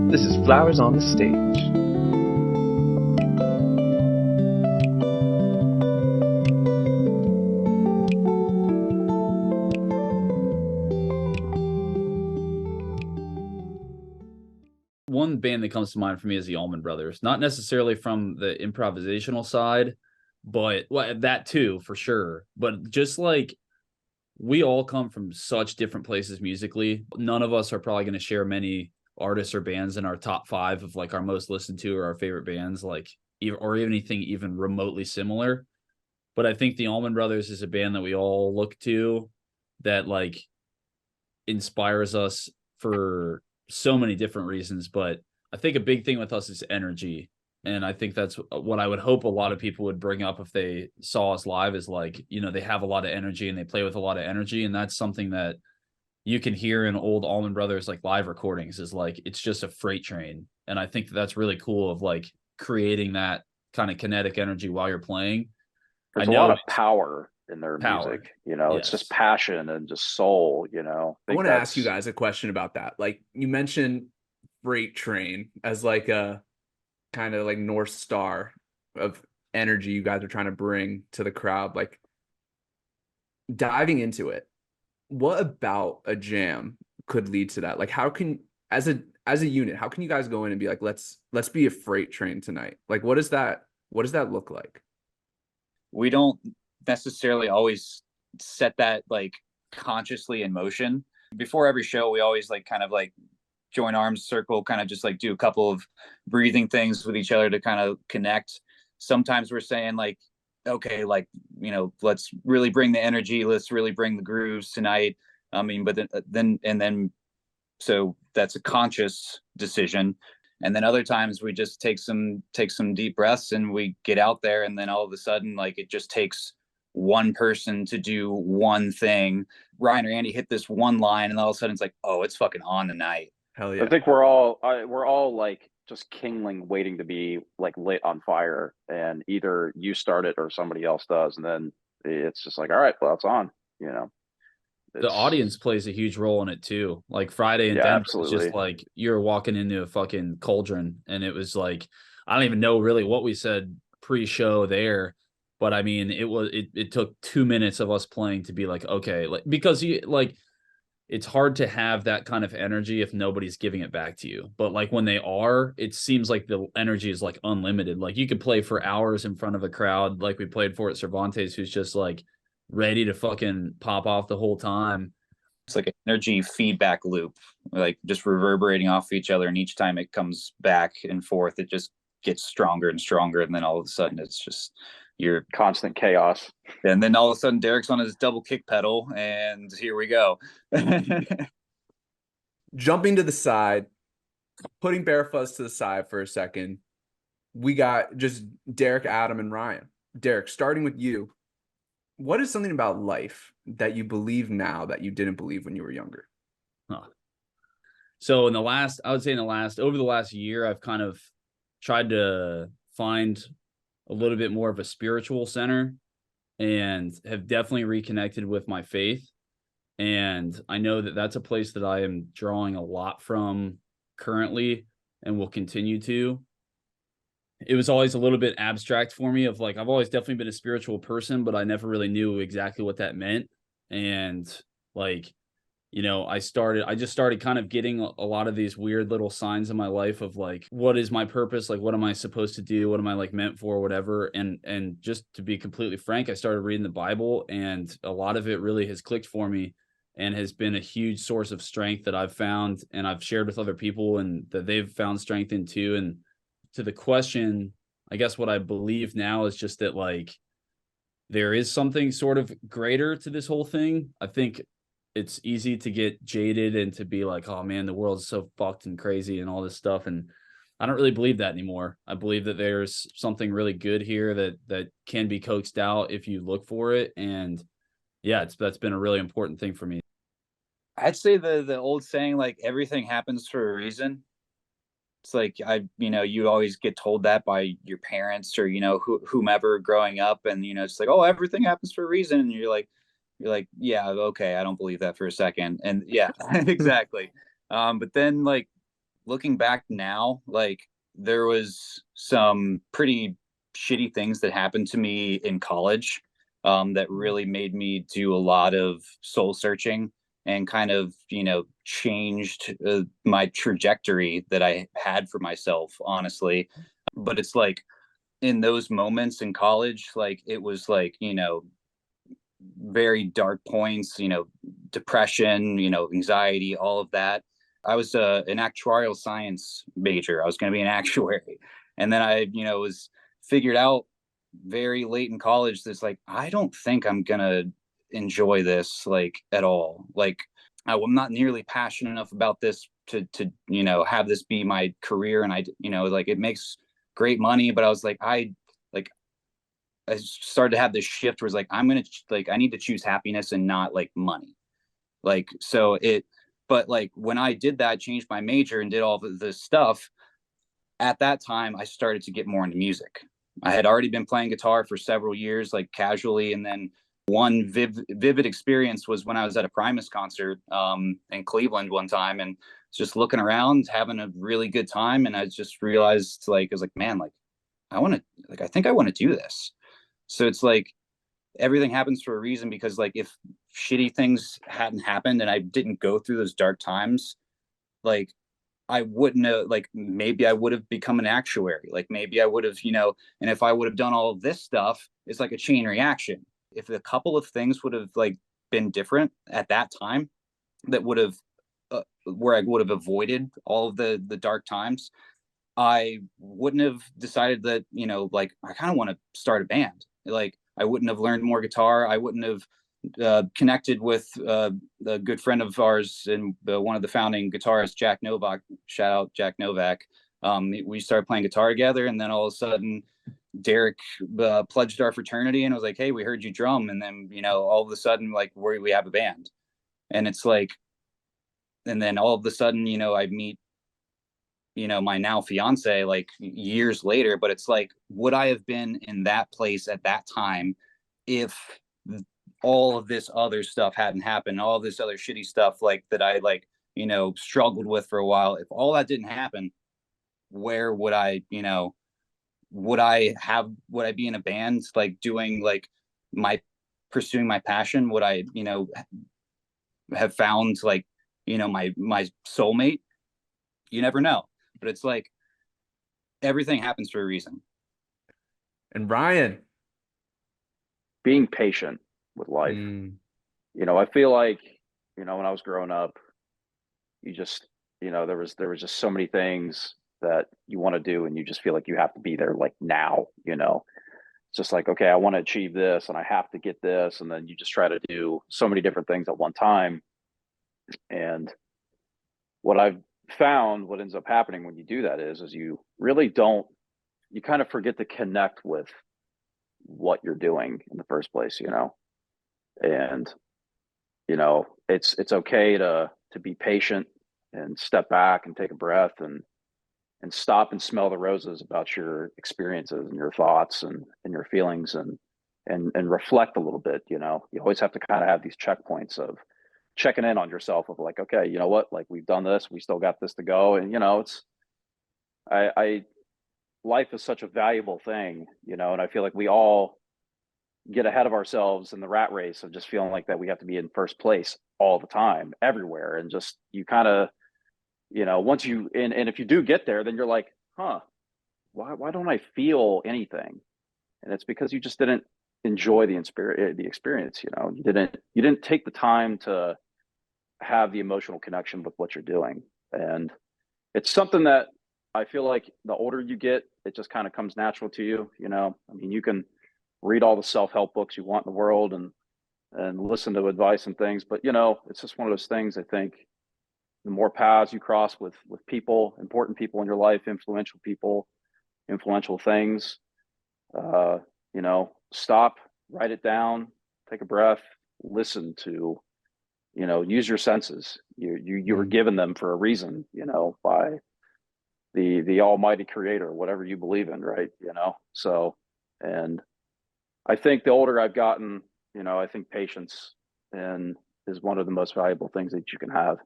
This is Flowers on the Stage. One band that comes to mind for me is the Allman Brothers, not necessarily from the improvisational side, but well, that too, for sure. But just like we all come from such different places musically. None of us are probably going to share many artists or bands in our top 5 of like our most listened to or our favorite bands, like or anything even remotely similar. But I think the Allman Brothers is a band that we all look to that like inspires us for so many different reasons. But I think a big thing with us is energy. And I think that's what I would hope a lot of people would bring up if they saw us live is like, you know, they have a lot of energy and they play with a lot of energy. And that's something that you can hear in old Allman Brothers, like live recordings is like, it's just a freight train. And I think that's really cool of like creating that kind of kinetic energy while you're playing. There's a lot of power in their power. music, you know, it's just passion and just soul, you know. I want to ask you guys a question about that. Like you mentioned freight train as like a kind of like North Star of energy you guys are trying to bring to the crowd. Like diving into it, what about a jam could lead to that? Like how can as a unit, how can you guys go in and be like, let's be a freight train tonight? Like what does that look like? We don't necessarily always set that like consciously in motion. Before every show, we always like kind of like join arms, circle, kind of just like do a couple of breathing things with each other to kind of connect. Sometimes we're saying like, okay, like, you know, let's really bring the energy. Let's really bring the grooves tonight. I mean, but then, so that's a conscious decision. And then other times we just take some deep breaths and we get out there. And then all of a sudden, like it just takes one person to do one thing. Ryan or Andy hit this one line and all of a sudden it's like, oh, it's fucking on tonight. Hell yeah. I think we're all like just kindling, waiting to be like lit on fire, and either you start it or somebody else does, and then it's just like, all right, well, it's on, you know. The audience plays a huge role in it too. Like Friday in Denver was just like you're walking into a fucking cauldron, and it was like I don't even know really what we said pre-show there, but I mean it took 2 minutes of us playing to be like, okay, like because you like it's hard to have that kind of energy if nobody's giving it back to you. But like when they are, it seems like the energy is like unlimited. Like you could play for hours in front of a crowd like we played for at Cervantes, who's just like ready to fucking pop off the whole time. It's like an energy feedback loop, like just reverberating off each other. And each time it comes back and forth, it just gets stronger and stronger. And then all of a sudden it's just your constant chaos. And then all of a sudden Derek's on his double kick pedal and here we go. Jumping to the side, putting BareFuzz to the side for a second. We got just Derek, Adam, and Ryan. Derek, starting with you. What is something about life that you believe now that you didn't believe when you were younger? So over the last year, I've kind of tried to find a little bit more of a spiritual center and have definitely reconnected with my faith. And I know that that's a place that I am drawing a lot from currently and will continue to. It was always a little bit abstract for me of like, I've always definitely been a spiritual person, but I never really knew exactly what that meant. And like, you know, I just started kind of getting a lot of these weird little signs in my life of like, what is my purpose? Like, what am I supposed to do? What am I like meant for? Whatever. And just to be completely frank, I started reading the Bible and a lot of it really has clicked for me and has been a huge source of strength that I've found and I've shared with other people and that they've found strength in too. And to the question, I guess what I believe now is just that like, there is something sort of greater to this whole thing. I think it's easy to get jaded and to be like, oh man, the world's so fucked and crazy and all this stuff. And I don't really believe that anymore. I believe that there's something really good here that can be coaxed out if you look for it. And yeah, that's been a really important thing for me. I'd say the old saying, like everything happens for a reason. It's like, you always get told that by your parents or, whomever growing up. And, it's like, oh, everything happens for a reason. And you're like, yeah, okay, I don't believe that for a second. And yeah, exactly. But then like looking back now, like there was some pretty shitty things that happened to me in college that really made me do a lot of soul searching and kind of, changed my trajectory that I had for myself, honestly. But it's like in those moments in college, like it was like, very dark points, depression, anxiety, all of that. I was an actuarial science major. I was going to be an actuary. And then I, was figured out very late in college that's like, I don't think I'm going to enjoy this like at all. Like I'm not nearly passionate enough about this to, have this be my career. And I, like it makes great money, but I was like, I started to have this shift where it's like, I need to choose happiness and not like money. Like, but like when I did that, changed my major and did all of this stuff, at that time, I started to get more into music. I had already been playing guitar for several years, like casually. And then one vivid experience was when I was at a Primus concert in Cleveland one time and just looking around, having a really good time. And I just realized I was like, man, like I think I want to do this. So it's like everything happens for a reason, because like if shitty things hadn't happened and I didn't go through those dark times, like I wouldn't have, like maybe I would have become an actuary. Like maybe I would have, and if I would have done all of this stuff, it's like a chain reaction. If a couple of things would have like been different at that time, that would have where I would have avoided all of the dark times, I wouldn't have decided that, like I kind of want to start a band. Like I wouldn't have learned more guitar. I wouldn't have connected with a good friend of ours and one of the founding guitarists, Jack Novak. Shout out Jack Novak. We started playing guitar together, and then all of a sudden, Derek pledged our fraternity and was like, "Hey, we heard you drum," and then all of a sudden, like we have a band, and it's like, and then all of a sudden, I meet my now fiance like years later, but it's like, would I have been in that place at that time if all of this other stuff hadn't happened, all this other shitty stuff like that I like, struggled with for a while? If all that didn't happen, where would I, would I be in a band, like doing like pursuing my passion? Would I, have found like, my soulmate? You never know. But it's like everything happens for a reason. And Ryan, being patient with life. I feel like, when I was growing up, you just, there was just so many things that you want to do, and you just feel like you have to be there like now. It's just like, okay, I want to achieve this and I have to get this, and then you just try to do so many different things at one time. And what I've found, what ends up happening when you do that is you really you kind of forget to connect with what you're doing in the first place, and it's okay to be patient and step back and take a breath and stop and smell the roses about your experiences and your thoughts and your feelings and reflect a little bit. You always have to kind of have these checkpoints of checking in on yourself of like, okay, you know what, like we've done this, we still got this to go. And it's life is such a valuable thing, and I feel like we all get ahead of ourselves in the rat race of just feeling like that we have to be in first place all the time, everywhere. And just, you kind of, once you, and if you do get there, then you're like, why don't I feel anything? And it's because you just didn't enjoy the experience. You didn't take the time to have the emotional connection with what you're doing. And it's something that I feel like the older you get, it just kind of comes natural to you. I mean, you can read all the self-help books you want in the world and listen to advice and things, but it's just one of those things. I think the more paths you cross with people, important people in your life, influential people, influential things, stop, write it down, take a breath, listen to, use your senses. You were given them for a reason, by the almighty creator, whatever you believe in, right? So, and I think the older I've gotten, I think patience is one of the most valuable things that you can have,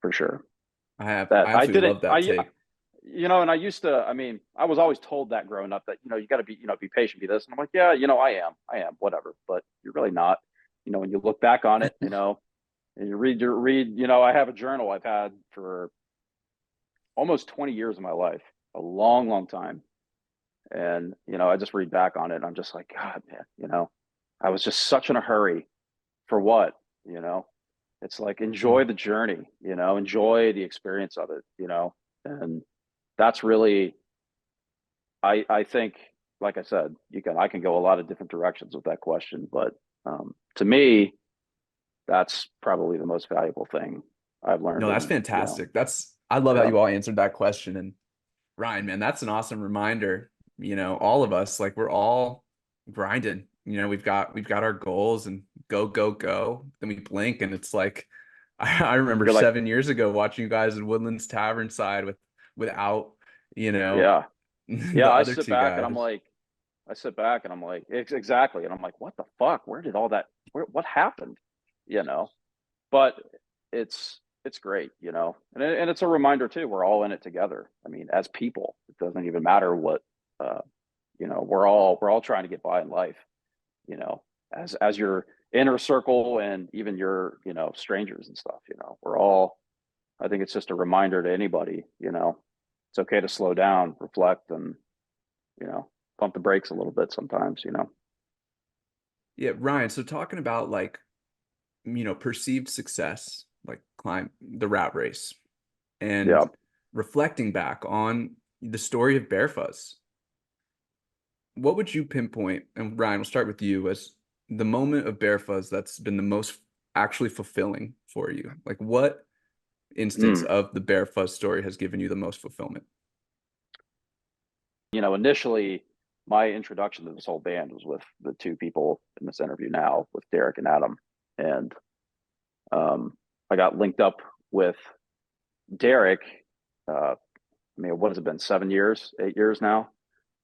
for sure. I have. that I I absolutely didn't, love that take. and I used to, I mean, I was always told that growing up that, you got to be, be patient, be this. And I'm like, yeah, I am, whatever, but you're really not, when you look back on it, and you read, I have a journal I've had for almost 20 years of my life, a long, long time. And, I just read back on it and I'm just like, God, man, I was just such in a hurry for what, it's like, enjoy the journey, enjoy the experience of it, and that's really, I think, like I said, I can go a lot of different directions with that question, but to me, that's probably the most valuable thing I've learned. No, that's fantastic. I love how you all answered that question. And Ryan, man, that's an awesome reminder. All of us, like, we're all grinding. We've got our goals and go, go, go. Then we blink and it's like, I remember 7 years ago watching you guys in Woodlands Tavern side without, yeah. I sit back and I'm like, exactly. And I'm like, what the fuck? Where did all that, what happened? But it's great, and it's a reminder too. We're all in it together. I mean, as people, it doesn't even matter what, we're all trying to get by in life, as your inner circle and even your, strangers and stuff, we're all, I think it's just a reminder to anybody, it's okay to slow down, reflect, and, pump the brakes a little bit sometimes, Yeah, Ryan, so talking about, like, perceived success, like climb the rat race, and reflecting back on the story of BareFuzz, what would you pinpoint, and Ryan, we'll start with you, as the moment of BareFuzz that's been the most actually fulfilling for you? Like, what instance of the BareFuzz story has given you the most fulfillment? Initially, my introduction to this whole band was with the two people in this interview now, with Derek and Adam. And I got linked up with Derek. I mean, what has it been? 7 years, 8 years now?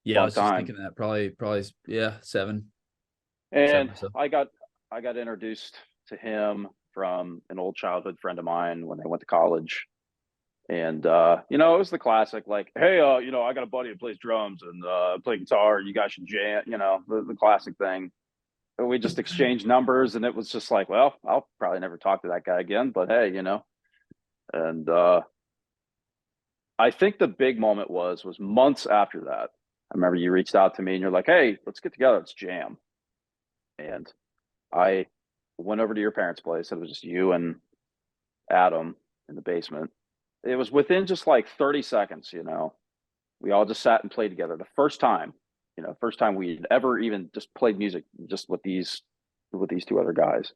Yeah, I was just thinking that probably, yeah, 7. And I got introduced to him from an old childhood friend of mine when they went to college. And it was the classic, like, hey, I got a buddy who plays drums and play guitar, you guys should jam, the classic thing. And we just exchanged numbers, and it was just like, well, I'll probably never talk to that guy again, but hey, and I think the big moment was months after that. I remember you reached out to me and you're like, hey, let's get together, let's jam. And I went over to your parents' place. It was just you and Adam in the basement. It was within just like 30 seconds, we all just sat and played together. The first time we'd ever even just played music just with these two other guys.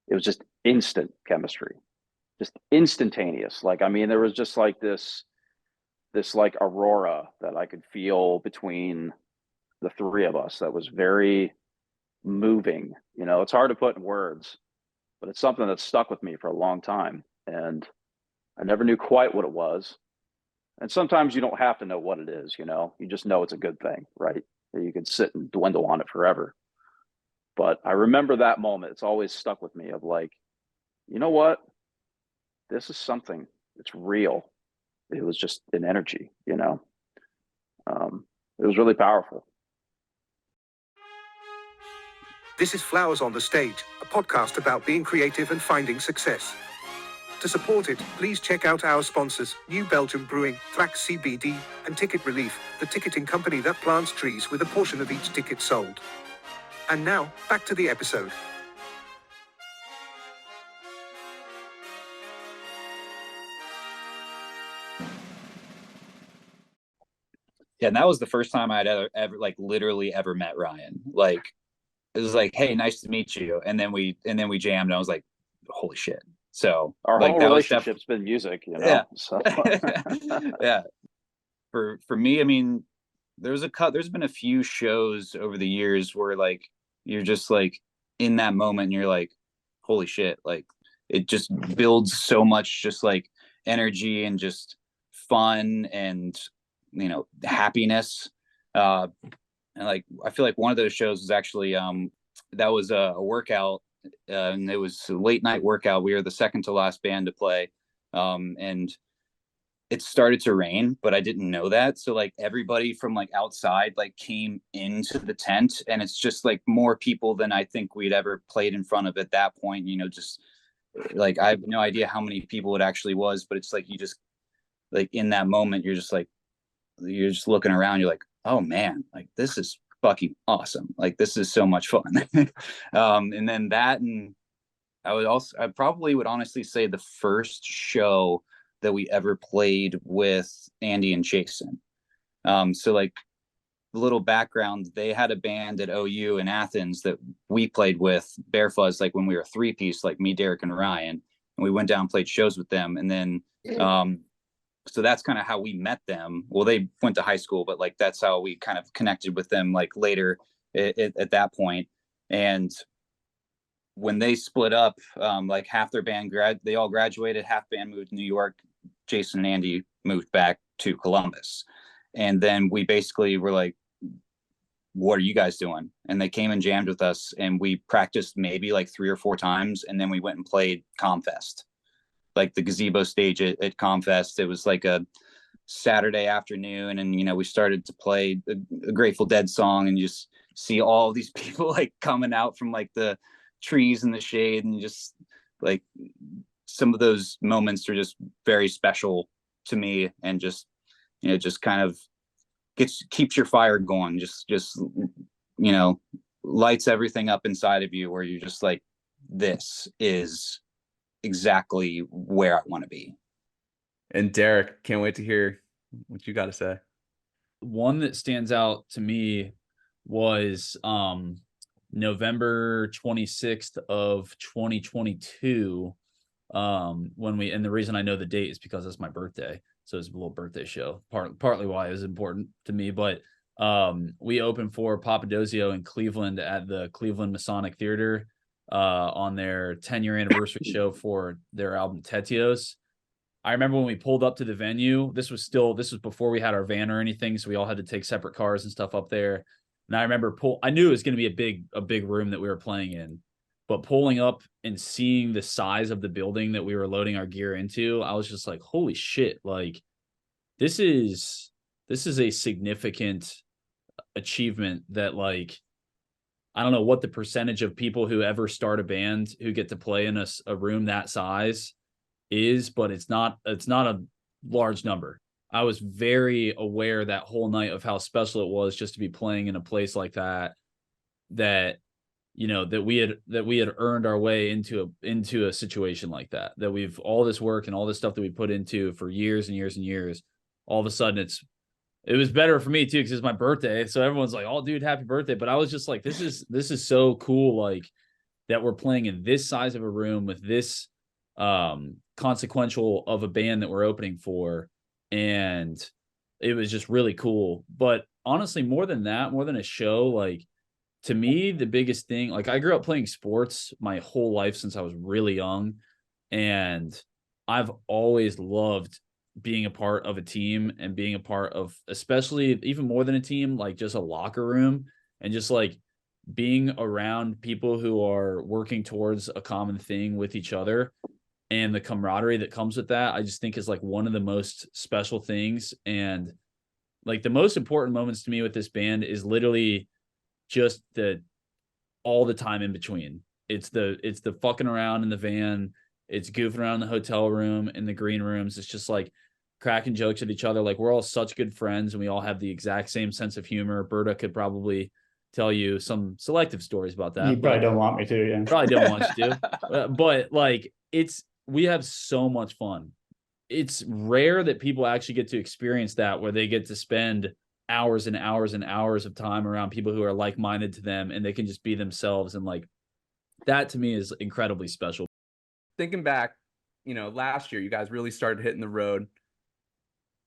It was just instant chemistry, just instantaneous. Like, I mean, there was just like this like aurora that I could feel between the three of us that was very moving. It's hard to put in words, but it's something that stuck with me for a long time. And I never knew quite what it was. And sometimes you don't have to know what it is, you just know it's a good thing, right? You can sit and dwindle on it forever. But I remember that moment. It's always stuck with me, of like, you know what? This is something, it's real. It was just an energy, it was really powerful. This is Flowers on the Stage, a podcast about being creative and finding success. To support it, please check out our sponsors, New Belgium Brewing, Thrax CBD, and Ticket Relief, the ticketing company that plants trees with a portion of each ticket sold. And now, back to the episode. Yeah, and that was the first time I'd ever like literally ever met Ryan. Like, it was like, hey, nice to meet you. And then we jammed, and I was like, holy shit. So our like, whole relationship's been music, Yeah. So yeah. For me, I mean, there's been a few shows over the years where like you're just like in that moment and you're like, holy shit, like it just builds so much just like energy and just fun and happiness. And like I feel like one of those shows was actually that was a workout, and it was a late night workout. We were the second to last band to play, And it started to rain, but I didn't know that. So like everybody from like outside like came into the tent, and it's just like more people than I think we'd ever played in front of at that point. You know, just like I have no idea how many people it actually was, but it's like you just like in that moment you're just looking around, you're like, oh man, like this is fucking awesome. Like this is so much fun. And then that, and I probably would honestly say the first show that we ever played with Andy and Jason. So like a little background, they had a band at OU in Athens that we played with, BareFuzz, like when we were a 3-piece, like me, Derek, and Ryan, and we went down and played shows with them. And then so that's kind of how we met them. Well, they went to high school, but like that's how we kind of connected with them like later at that point. And when they split up, like half their band they all graduated, half band moved to New York. Jason and Andy moved back to Columbus. And then we basically were like, what are you guys doing? And they came and jammed with us, and we practiced maybe like 3 or 4 times. And then we went and played Comfest, like the gazebo stage at Comfest. It was like a Saturday afternoon. And, you know, we started to play a Grateful Dead song, and you just see all these people like coming out from like the trees in the shade, and just like some of those moments are just very special to me, and just, you know, just kind of keeps your fire going, just you know, lights everything up inside of you, where you're just like, this is exactly where I want to be. And Derek, can't wait to hear what you got to say. One that stands out to me was November 26th of 2022, when and the reason I know the date is because it's my birthday. So it's a little birthday show, partly why it was important to me. But we opened for Papadozio in Cleveland at the Cleveland Masonic Theater on their 10-year anniversary show for their album Tetios. I remember when we pulled up to the venue, this was before we had our van or anything, so we all had to take separate cars and stuff up there. And I remember I knew it was going to be a big room that we were playing in, but pulling up and seeing the size of the building that we were loading our gear into, I was just like, holy shit, like this is a significant achievement that, like, I don't know what the percentage of people who ever start a band who get to play in a room that size is, but it's not a large number. I was very aware that whole night of how special it was just to be playing in a place like that, you know, that we had earned our way into a situation like that we've all this work and all this stuff that we put into for years and years and years. All of a sudden it was better for me too, because it's my birthday. So everyone's like, oh dude, happy birthday. But I was just like, this is so cool, like that we're playing in this size of a room with this consequential of a band that we're opening for. And it was just really cool. But honestly, more than that, more than a show, like to me, the biggest thing, like I grew up playing sports my whole life since I was really young. And I've always loved being a part of a team and being a part of, especially even more than a team, like just a locker room, and just like being around people who are working towards a common thing with each other, and the camaraderie that comes with that, I just think is like one of the most special things. And like the most important moments to me with this band is literally just all the time in between. It's the fucking around in the van. It's goofing around in the hotel room, in the green rooms. It's just like cracking jokes with each other. Like we're all such good friends, and we all have the exact same sense of humor. Berta could probably tell you some selective stories about that. You probably don't want me to. Yeah. Probably don't want you to. But like we have so much fun. It's rare that people actually get to experience that, where they get to spend hours and hours and hours of time around people who are like-minded to them, and they can just be themselves. And like that to me is incredibly special. Thinking back, you know, last year you guys really started hitting the road.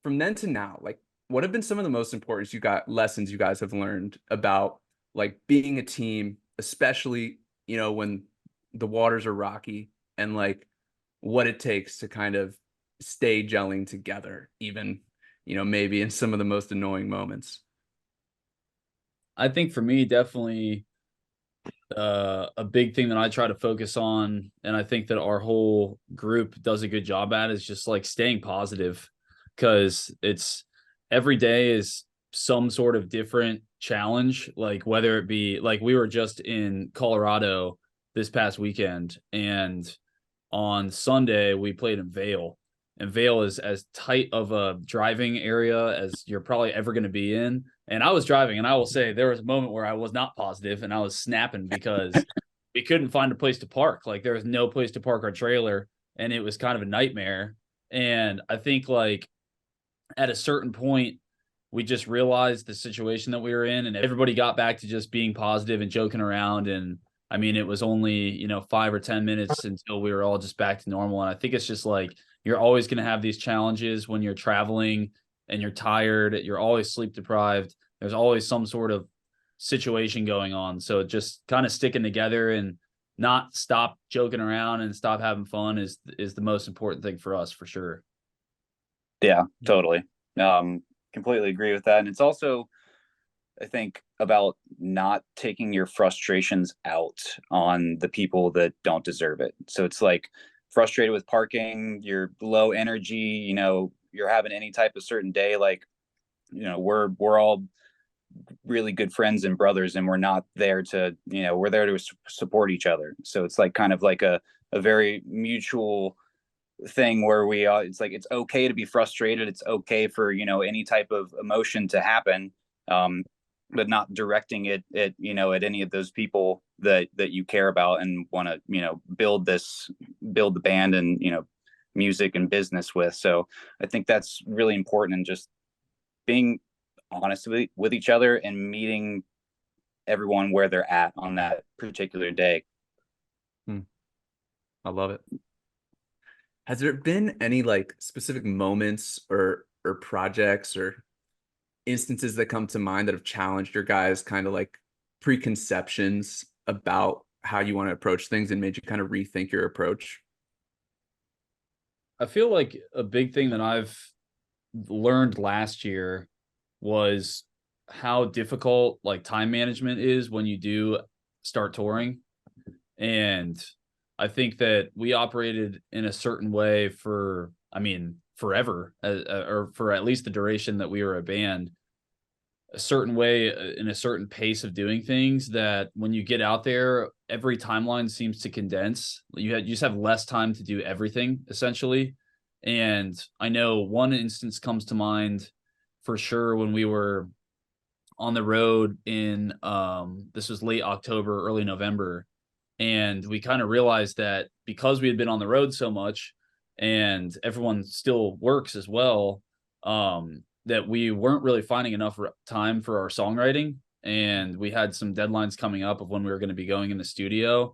From then to now, like what have been some of the most important lessons you guys have learned about like being a team, especially, you know, when the waters are rocky, and like what it takes to kind of stay gelling together, even, you know, maybe in some of the most annoying moments? I think for me, definitely a big thing that I try to focus on, and I think that our whole group does a good job at, is just like staying positive, because it's every day is some sort of different challenge. Like whether it be like we were just in Colorado this past weekend, and on Sunday we played in Vail, and Vail is as tight of a driving area as you're probably ever going to be in. And I was driving, and I will say there was a moment where I was not positive, and I was snapping because we couldn't find a place to park. Like there was no place to park our trailer, and it was kind of a nightmare. And I think like at a certain point, we just realized the situation that we were in, and everybody got back to just being positive and joking around. And I mean, it was only, 5 or 10 minutes until we were all just back to normal. And I think it's just like, you're always going to have these challenges when you're traveling and you're tired, you're always sleep deprived. There's always some sort of situation going on. So just kind of sticking together and not stop joking around and stop having fun is the most important thing for us, for sure. Yeah, totally. Completely agree with that. And it's also, I think, about not taking your frustrations out on the people that don't deserve it. So it's like frustrated with parking, you're low energy, you're having any type of certain day, like, we're all really good friends and brothers, and we're not there to, we're there to support each other. So it's like kind of like a very mutual thing where it's like, it's okay to be frustrated. It's okay for, any type of emotion to happen. But not directing it at, at any of those people that you care about and want to, build the band and, music and business with. So I think that's really important, and just being honest with each other and meeting everyone where they're at on that particular day. I love it. Has there been any like specific moments or projects or instances that come to mind that have challenged your guys' kind of like preconceptions about how you want to approach things and made you kind of rethink your approach? I feel like a big thing that I've learned last year was how difficult like time management is when you do start touring. And I think that we operated in a certain way for, forever, or for at least the duration that we were a band, a certain way, in a certain pace of doing things, that when you get out there, every timeline seems to condense. You just have less time to do everything, essentially. And I know one instance comes to mind for sure when we were on the road in, this was late October, early November. And we kind of realized that because we had been on the road so much and everyone still works as well, that we weren't really finding enough time for our songwriting. And we had some deadlines coming up of when we were going to be going in the studio.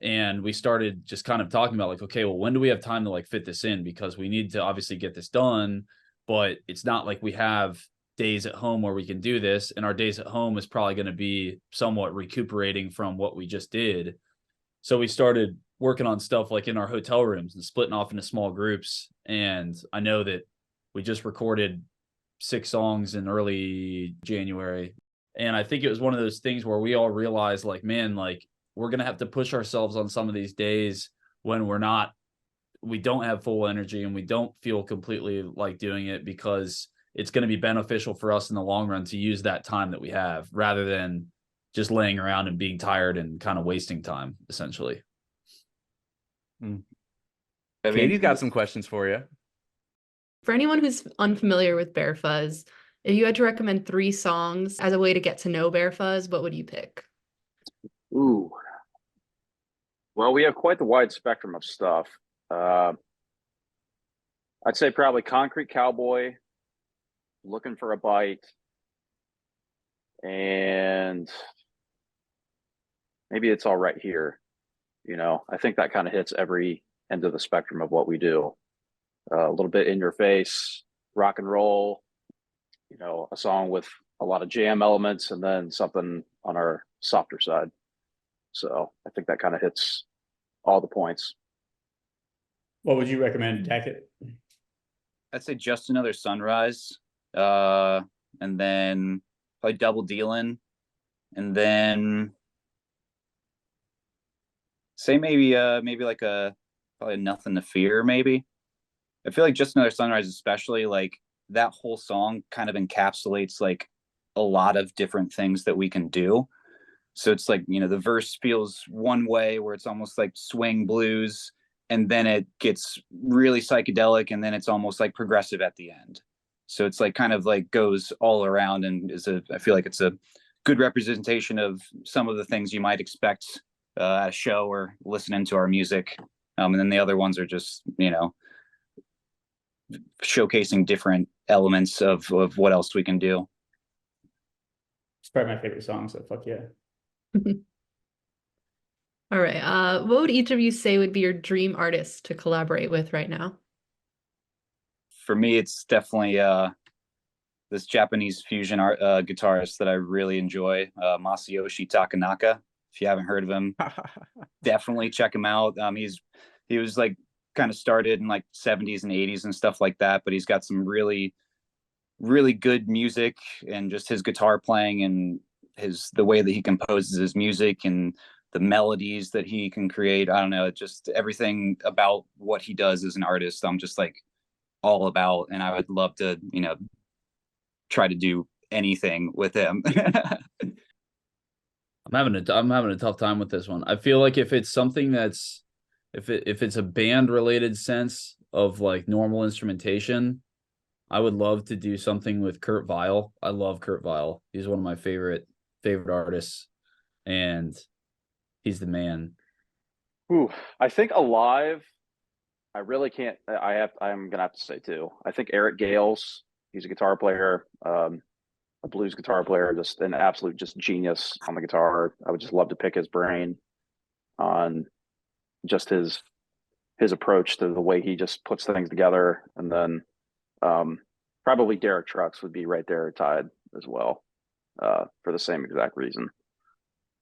And we started just kind of talking about like, okay, well, when do we have time to like fit this in? Because we need to obviously get this done, but it's not like we have days at home where we can do this. And our days at home is probably going to be somewhat recuperating from what we just did. So we started working on stuff like in our hotel rooms and splitting off into small groups. And I know that we just recorded 6 songs in early January. And I think it was one of those things where we all realized like, man, like we're going to have to push ourselves on some of these days when we don't have full energy and we don't feel completely like doing it, because it's going to be beneficial for us in the long run to use that time that we have rather than just laying around and being tired and kind of wasting time, essentially. Katie's got some questions for you. For anyone who's unfamiliar with BareFuzz, if you had to recommend 3 songs as a way to get to know BareFuzz, what would you pick? Ooh. Well, we have quite the wide spectrum of stuff. I'd say probably Concrete Cowboy, Looking for a Bite, and maybe It's All Right Here. I think that kind of hits every end of the spectrum of what we do. A little bit in your face, rock and roll, a song with a lot of jam elements, and then something on our softer side. So I think that kind of hits all the points. What would you recommend, Tackett? I'd say Just Another Sunrise, and then probably Double Dealin', and then say maybe like probably Nothing to Fear, maybe. I feel like Just Another Sunrise, especially, like that whole song kind of encapsulates like a lot of different things that we can do. So it's like, you know, the verse feels one way where it's almost like swing blues, and then it gets really psychedelic, and then it's almost like progressive at the end. So it's like kind of like goes all around, and I feel like it's a good representation of some of the things you might expect at a show or listening to our music. And then the other ones are just, you know, showcasing different elements of what else we can do. It's probably my favorite song, so fuck yeah. All right. What would each of you say would be your dream artist to collaborate with right now? For me, it's definitely this Japanese fusion guitarist that I really enjoy, Masayoshi Takanaka. If you haven't heard of him, definitely check him out. He was like kind of started in like 70s and 80s and stuff like that, but he's got some really, really good music, and just his guitar playing and the way that he composes his music and the melodies that he can create. I don't know, just everything about what he does as an artist, I'm just like all about, and I would love to, you know, try to do anything with him. I'm having a tough time with this one. I feel like if it's something that's if it's a band related sense of like normal instrumentation, I would love to do something with Kurt Weill. I love Kurt Weill. He's one of my favorite artists, and he's the man. Ooh, I think alive, I really can't. I'm gonna have to say too. I think Eric Gales. He's a guitar player, a blues guitar player, just an absolute just genius on the guitar. I would just love to pick his brain on just his approach to the way he just puts things together. And then probably Derek Trucks would be right there tied as well, for the same exact reason.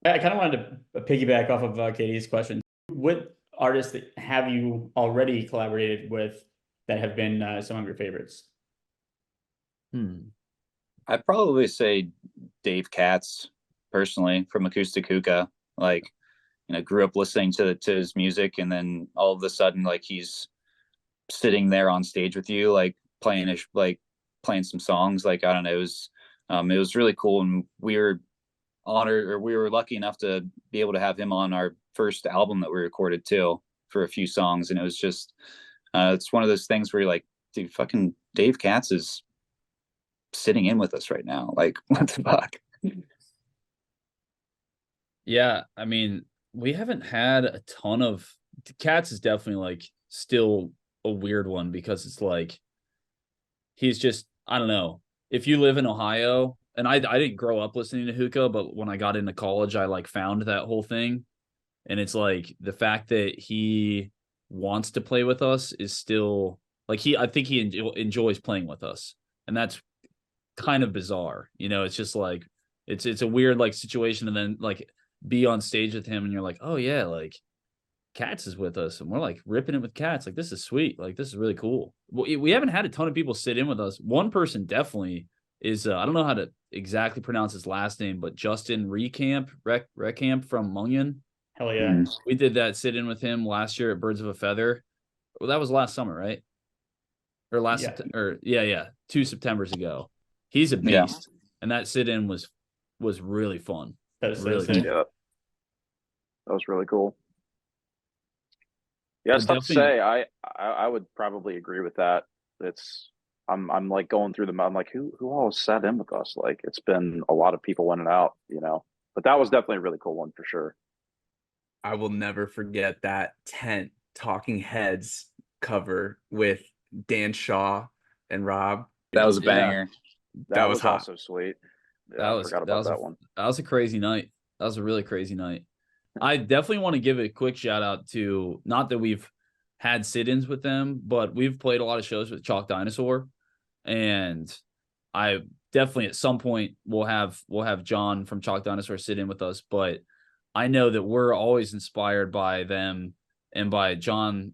I kind of wanted to piggyback off of Katie's question. What artists have you already collaborated with that have been some of your favorites? I'd probably say Dave Katz, personally, from Acoustic Hookah. Like, you know, grew up listening to his music, and then all of a sudden, like, he's sitting there on stage with you, like playing some songs. Like, I don't know, it was really cool, and we were lucky enough to be able to have him on our first album that we recorded too, for a few songs. And it was just it's one of those things where you're like, dude, fucking Dave Katz is sitting in with us right now. Like, what the fuck? Yeah, I mean, we haven't had a ton of Katz is definitely like still a weird one, because it's like he's just, I don't know. If you live in Ohio, and I didn't grow up listening to hookah, but when I got into college, I like found that whole thing. And it's like the fact that he wants to play with us is still like I think he enjoys playing with us. And that's kind of bizarre. You know, it's just like it's a weird like situation, and then like be on stage with him and you're like, oh yeah, like Katz is with us and we're like ripping it with Katz. Like, this is sweet. Like, this is really cool. We haven't had a ton of people sit in with us. One person definitely is I don't know how to exactly pronounce his last name, but Justin Recamp from Mungan. Hell yeah. We did that sit in with him last year at Birds of a Feather. Well, that was last summer, right? Or September, 2 Septembers ago. He's a beast. And that sit in was really fun. That was really sick. Yeah. That was really cool. Yeah, it's tough to say. I would probably agree with that. I'm like going through them. I'm like, who all sat in with us? Like, it's been a lot of people in and out, you know. But that was definitely a really cool one for sure. I will never forget that Tent Talking Heads cover with Dan Shaw and Rob. That was a banger. That was hot. also sweet. Yeah, I forgot about that one. That was a crazy night. That was a really crazy night. I definitely want to give a quick shout out to, not that we've had sit-ins with them, but we've played a lot of shows with Chalk Dinosaur, and I definitely at some point we'll have John from Chalk Dinosaur sit in with us. But I know that we're always inspired by them and by John.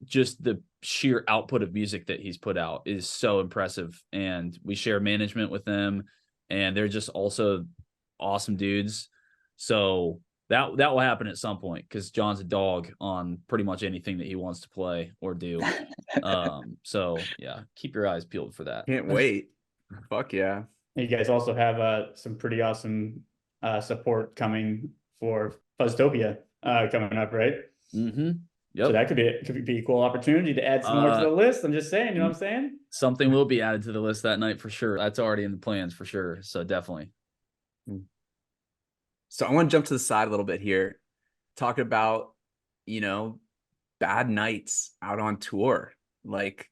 Just the sheer output of music that he's put out is so impressive, and we share management with them, and they're just also awesome dudes. So that will happen at some point because John's a dog on pretty much anything that he wants to play or do. So yeah, keep your eyes peeled for that. Can't wait. Fuck yeah. You guys also have some pretty awesome support coming for Fuzztopia coming up, right? Mm-hmm. Yep. So that could be a cool opportunity to add some more to the list. I'm just saying, you know what I'm saying? Something will be added to the list that night for sure. That's already in the plans for sure. So definitely. So I want to jump to the side a little bit here. Talk about, bad nights out on tour. Like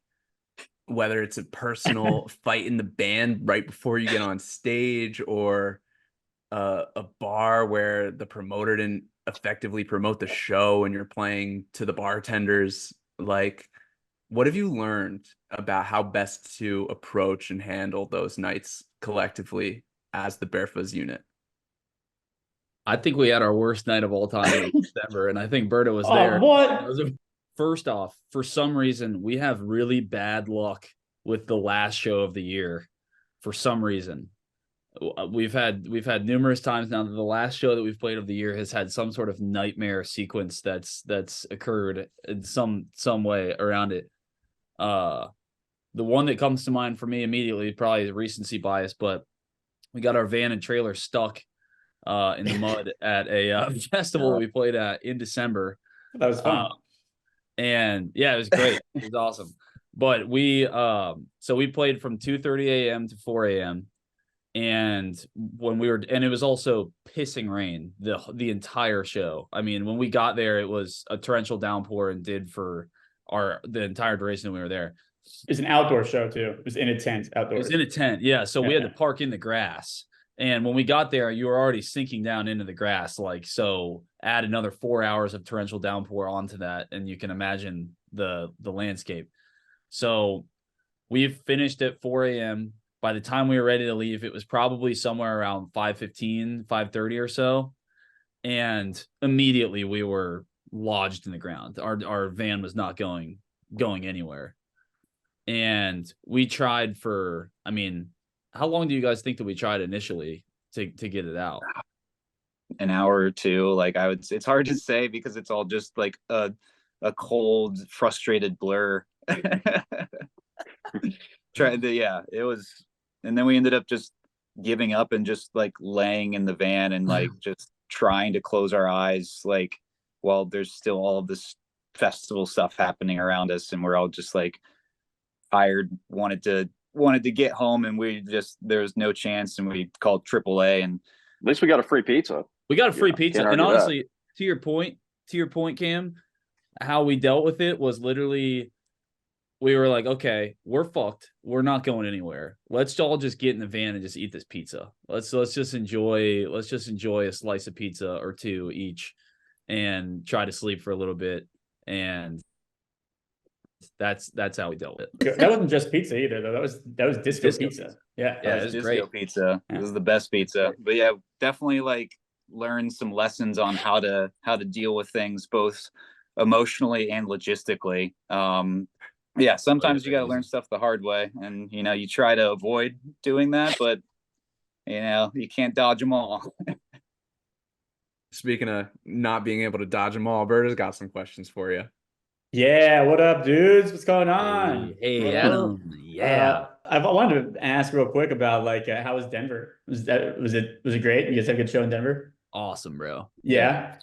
whether it's a personal fight in the band right before you get on stage or a bar where the promoter didn't effectively promote the show and you're playing to the bartenders. Like, what have you learned about how best to approach and handle those nights collectively as the BareFuzz unit? I think we had our worst night of all time in December, and I think Berta was there. What? First off, for some reason, we have really bad luck with the last show of the year. For some reason, we've had numerous times now that the last show that we've played of the year has had some sort of nightmare sequence that's occurred in some way around it. The one that comes to mind for me immediately, probably is recency bias, but we got our van and trailer stuck in the mud at a festival we played at in December. That was fun. And yeah, it was great. It was awesome. But we played from 2:30 a.m. to 4 a.m. And and it was also pissing rain the entire show. I mean, when we got there, it was a torrential downpour and did for the entire duration that we were there. It's an outdoor show too. It was in a tent outdoors. It was in a tent, yeah. So we had to park in the grass. And when we got there, you were already sinking down into the grass. So add another 4 hours of torrential downpour onto that, and you can imagine the landscape. So we finished at 4 a.m. By the time we were ready to leave, it was probably somewhere around 5:15, 5:30 or so. And immediately we were lodged in the ground. Our van was not going anywhere. And we tried for, how long do you guys think that we tried initially to get it out? An hour or two. It's hard to say because it's all just like a cold, frustrated blur. It was, and then we ended up just giving up and just like laying in the van and like just trying to close our eyes, like while there's still all of this festival stuff happening around us, and we're all just like tired, wanted to get home, and there was no chance, and we called AAA, and at least we got a free pizza. We got a free pizza. And honestly, to your point, Cam, how we dealt with it was literally, we were like, okay, we're fucked. We're not going anywhere. Let's all just get in the van and just eat this pizza. Let's just enjoy a slice of pizza or two each and try to sleep for a little bit. And that's how we dealt with it. That wasn't just pizza either, though. That was disco pizza. Yeah, it was disco great. Pizza. Yeah. It was the best pizza. But yeah, definitely like learn some lessons on how to deal with things both emotionally and logistically. Sometimes you got to learn stuff the hard way, and you try to avoid doing that, but you can't dodge them all. Speaking of not being able to dodge them all, Berta's got some questions for you. Yeah, what up, dudes? What's going on? Hey, Adam. I wanted to ask real quick about how was Denver? Was it great? You guys had a good show in Denver? Awesome, bro. Yeah.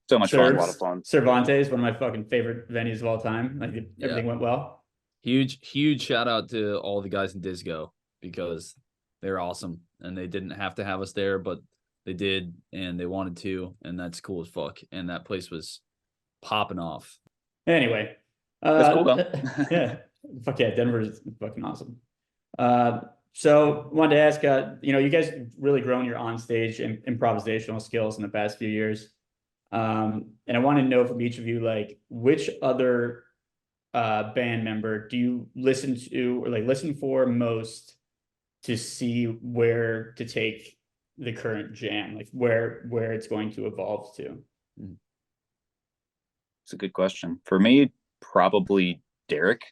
So much fun. A lot of fun. Cervantes, one of my fucking favorite venues of all time. Everything went well. Huge shout out to all the guys in Disco because they're awesome, and they didn't have to have us there, but they did, and they wanted to, and that's cool as fuck. And that place was popping off. Anyway, that's cool though. Yeah, fuck yeah, Denver is fucking awesome. So wanted to ask, you guys really grown your onstage and improvisational skills in the past few years. And I want to know from each of you, which other band member do you listen to or listen for most to see where to take the current jam, where it's going to evolve to? It's a good question. For me, probably Derek.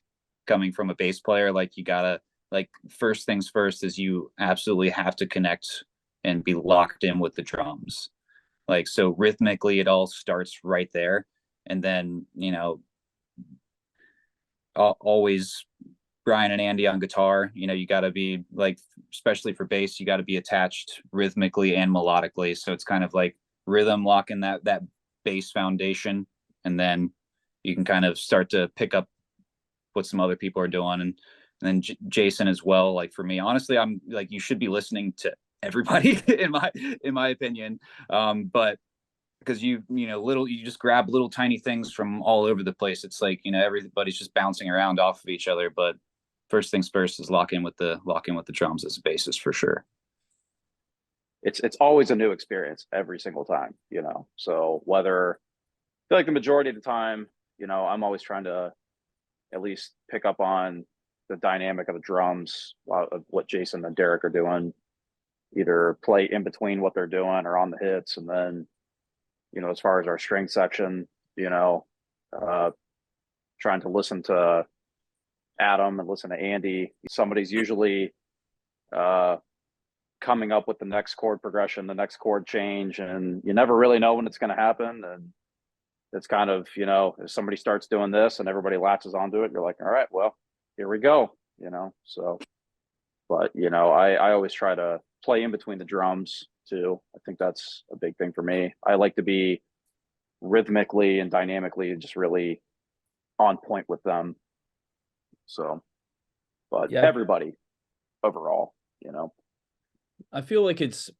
Coming from a bass player, you gotta, first things first is you absolutely have to connect and be locked in with the drums. Like, so rhythmically, it all starts right there. And then, you know, always Brian and Andy on guitar, you know, you got to be like, especially for bass, you got to be attached rhythmically and melodically. So it's kind of like rhythm locking that bass foundation. And then you can kind of start to pick up what some other people are doing. And then Jason as well. Like for me, honestly, I'm like, you should be listening to everybody in my opinion. But because you just grab little tiny things from all over the place. It's like, you know, everybody's just bouncing around off of each other. But first things first is lock in with the drums as a bassist for sure. It's always a new experience every single time, you know. So whether, I feel like the majority of the time, you know, I'm always trying to at least pick up on the dynamic of the drums, of what Jason and Derek are doing, either play in between what they're doing or on the hits. And then, you know, as far as our string section, you know, trying to listen to Adam and listen to Andy. Somebody's usually coming up with the next chord progression, the next chord change, and you never really know when it's going to happen. And it's kind of, you know, if somebody starts doing this and everybody latches onto it, you're like, all right, well, here we go, you know. So, but, you know, I always try to play in between the drums too. I think that's a big thing for me. I like to be rhythmically and dynamically just really on point with them. So, but yeah, everybody overall, you know, I feel like it's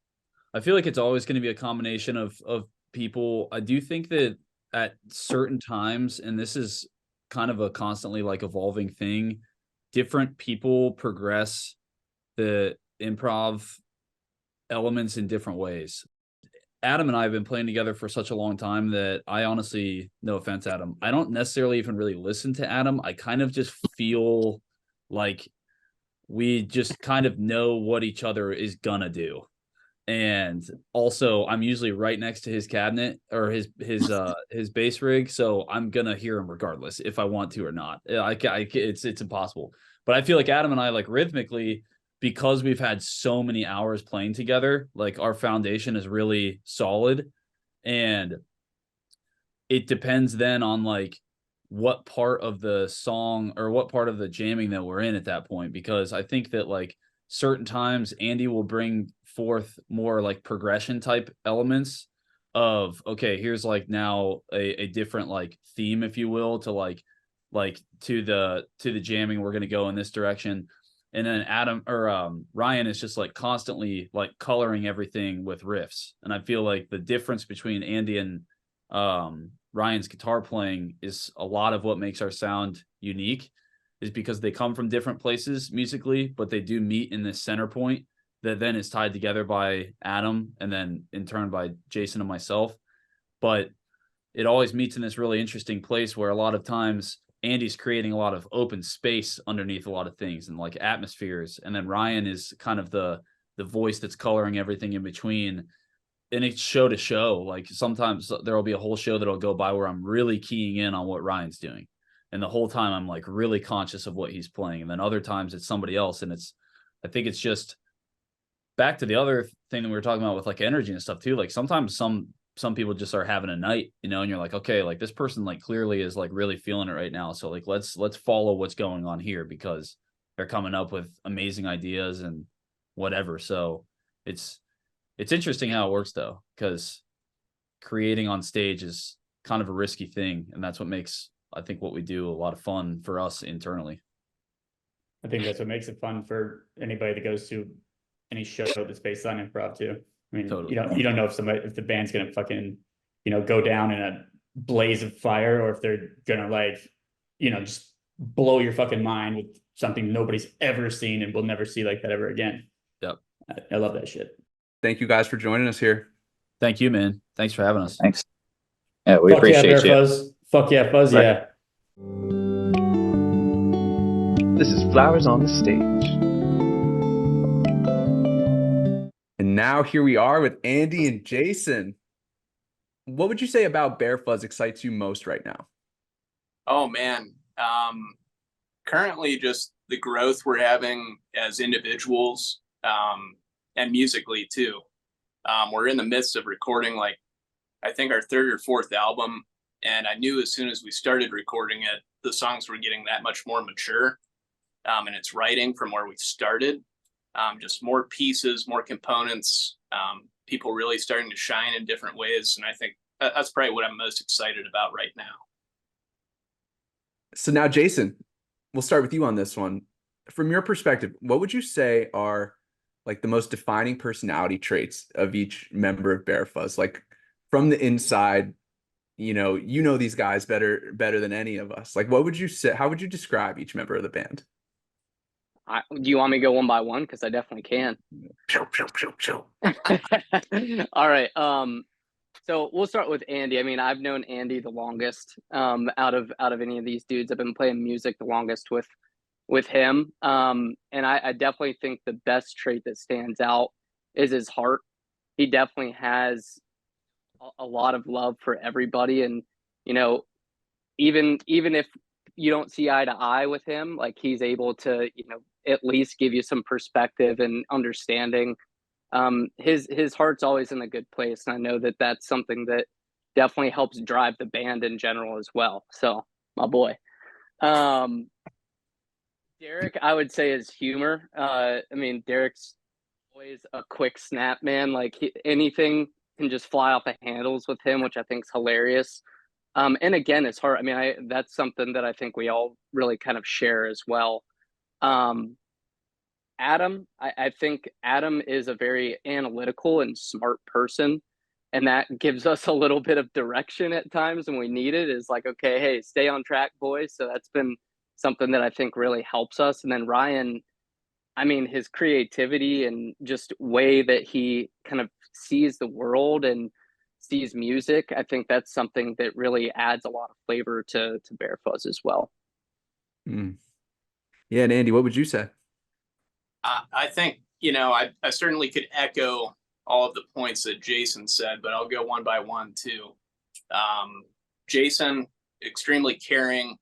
always going to be a combination of people. I do think that at certain times, and this is kind of a constantly like evolving thing, different people progress the improv elements in different ways. Adam and I have been playing together for such a long time that I honestly, no offense, Adam, I don't necessarily even really listen to Adam. I kind of just feel like we just kind of know what each other is gonna do. And also I'm usually right next to his cabinet or his bass rig. So I'm gonna hear him regardless if I want to or not. It's impossible. But I feel like Adam and I, like, rhythmically, because we've had so many hours playing together, like, our foundation is really solid. And it depends then on like what part of the song or what part of the jamming that we're in at that point. Because I think that like certain times Andy will bring forth more like progression type elements of, okay, here's like now a different like theme, if you will, to like to the jamming, we're going to go in this direction. And then Adam or Ryan is just like constantly like coloring everything with riffs. And I feel like the difference between Andy and Ryan's guitar playing is a lot of what makes our sound unique, is because they come from different places musically, but they do meet in this center point that then is tied together by Adam and then in turn by Jason and myself. But it always meets in this really interesting place where a lot of times Andy's creating a lot of open space underneath a lot of things and like atmospheres. And then Ryan is kind of the voice that's coloring everything in between. And it's show to show. Like sometimes there will be a whole show that'll go by where I'm really keying in on what Ryan's doing. And the whole time I'm like really conscious of what he's playing. And then other times it's somebody else. And I think it's just back to the other thing that we were talking about with like energy and stuff too. Like sometimes some people just are having a night, you know, and you're like, okay, like this person like clearly is like really feeling it right now. So like, let's follow what's going on here because they're coming up with amazing ideas and whatever. So it's interesting how it works though, because creating on stage is kind of a risky thing. And that's what makes, I think, what we do a lot of fun for us internally. I think that's what makes it fun for anybody that goes to any show that's based on improv too. I mean, totally. You don't know if the band's gonna fucking, you know, go down in a blaze of fire, or if they're gonna like, you know, just blow your fucking mind with something nobody's ever seen and will never see like that ever again. Yep. I love that shit. Thank you guys for joining us here. Thank you, man. Thanks for having us. Thanks. Yeah, we appreciate you. BareFuzz. Fuck yeah, Fuzz, right. Yeah. This is Flowers on the Stage. And now here we are with Andy and Jason. What would you say about BareFuzz excites you most right now? Oh man, currently just the growth we're having as individuals, and musically too. We're in the midst of recording like I think, our third or fourth album. And I knew as soon as we started recording it, the songs were getting that much more mature in its writing from where we started. Just more pieces, more components, people really starting to shine in different ways. And I think that's probably what I'm most excited about right now. So now, Jason, we'll start with you on this one. From your perspective, what would you say are like the most defining personality traits of each member of BareFuzz? Like from the inside, you know these guys better than any of us. Like, what would you say? How would you describe each member of the band? Do you want me to go one by one? Because I definitely can. All right. So we'll start with Andy. I mean, I've known Andy the longest out of any of these dudes. I've been playing music the longest with him. And I definitely think the best trait that stands out is his heart. He definitely has a lot of love for everybody. And, even if you don't see eye to eye with him, like he's able to, at least give you some perspective and understanding. His heart's always in a good place. And I know that that's something that definitely helps drive the band in general as well. So my boy. Derek, I would say, is humor. I mean, Derek's always a quick snap, man. Like anything can just fly off the handles with him, which I think is hilarious. And again, his heart. I mean, that's something that I think we all really kind of share as well. Adam, I think Adam is a very analytical and smart person. And that gives us a little bit of direction at times when we need it. Is like, okay, hey, stay on track, boys. So that's been something that I think really helps us. And then Ryan, I mean, his creativity and just way that he kind of sees the world and sees music, I think that's something that really adds a lot of flavor to BareFuzz as well. Yeah, and Andy, what would you say? I think, I certainly could echo all of the points that Jason said, but I'll go one by one too. Jason, extremely caring,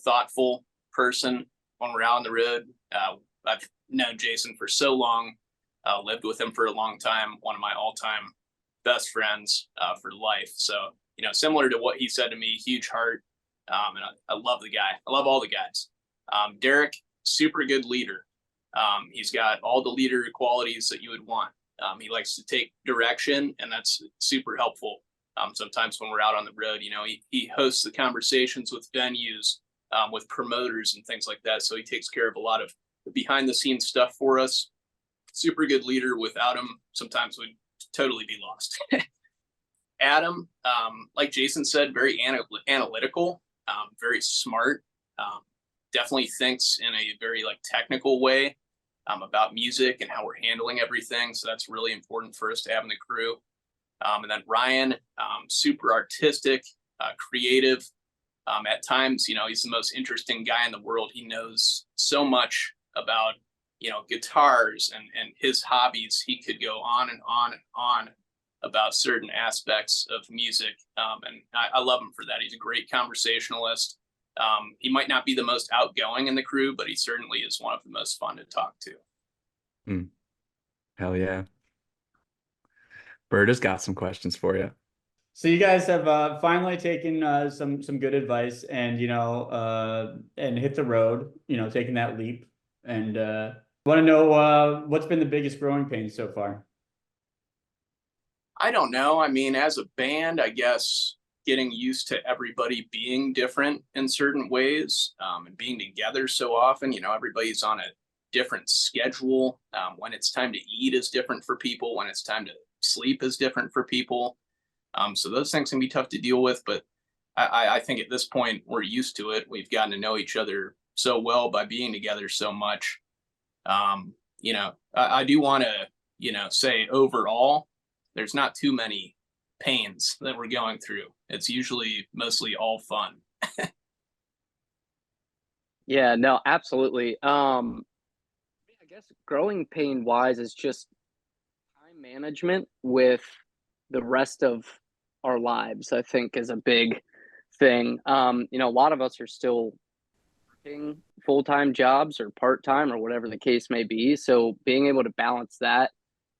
thoughtful person when we're out on the road. I've known Jason for so long, lived with him for a long time, one of my all-time best friends for life. So, similar to what he said to me, huge heart. And I love the guy. I love all the guys. Derek, super good leader. He's got all the leader qualities that you would want. He likes to take direction, and that's super helpful. Sometimes when we're out on the road, he hosts the conversations with venues, with promoters and things like that. So he takes care of a lot of the behind the scenes stuff for us. Super good leader. Without him, sometimes we'd totally be lost. Adam, like Jason said, very analytical, very smart, definitely thinks in a very technical way about music and how we're handling everything. So that's really important for us to have in the crew. And then Ryan, super artistic, creative. At times, he's the most interesting guy in the world. He knows so much about, guitars and his hobbies. He could go on and on and on about certain aspects of music. And I love him for that. He's a great conversationalist. He might not be the most outgoing in the crew, but he certainly is one of the most fun to talk to. Hell yeah. Berta's got some questions for you. So you guys have finally taken some good advice and and hit the road, taking that leap. And want to know what's been the biggest growing pain so far? I don't know. I mean, as a band, I guess getting used to everybody being different in certain ways, and being together so often. Everybody's on a different schedule. When it's time to eat is different for people. When it's time to sleep is different for people. So those things can be tough to deal with, but I think at this point we're used to it. We've gotten to know each other so well by being together so much. I do want to, say overall, there's not too many pains that we're going through. It's usually mostly all fun. Yeah, no, absolutely. I guess growing pain wise is just time management with the rest of our lives, I think, is a big thing. A lot of us are still working full-time jobs or part-time or whatever the case may be. So being able to balance that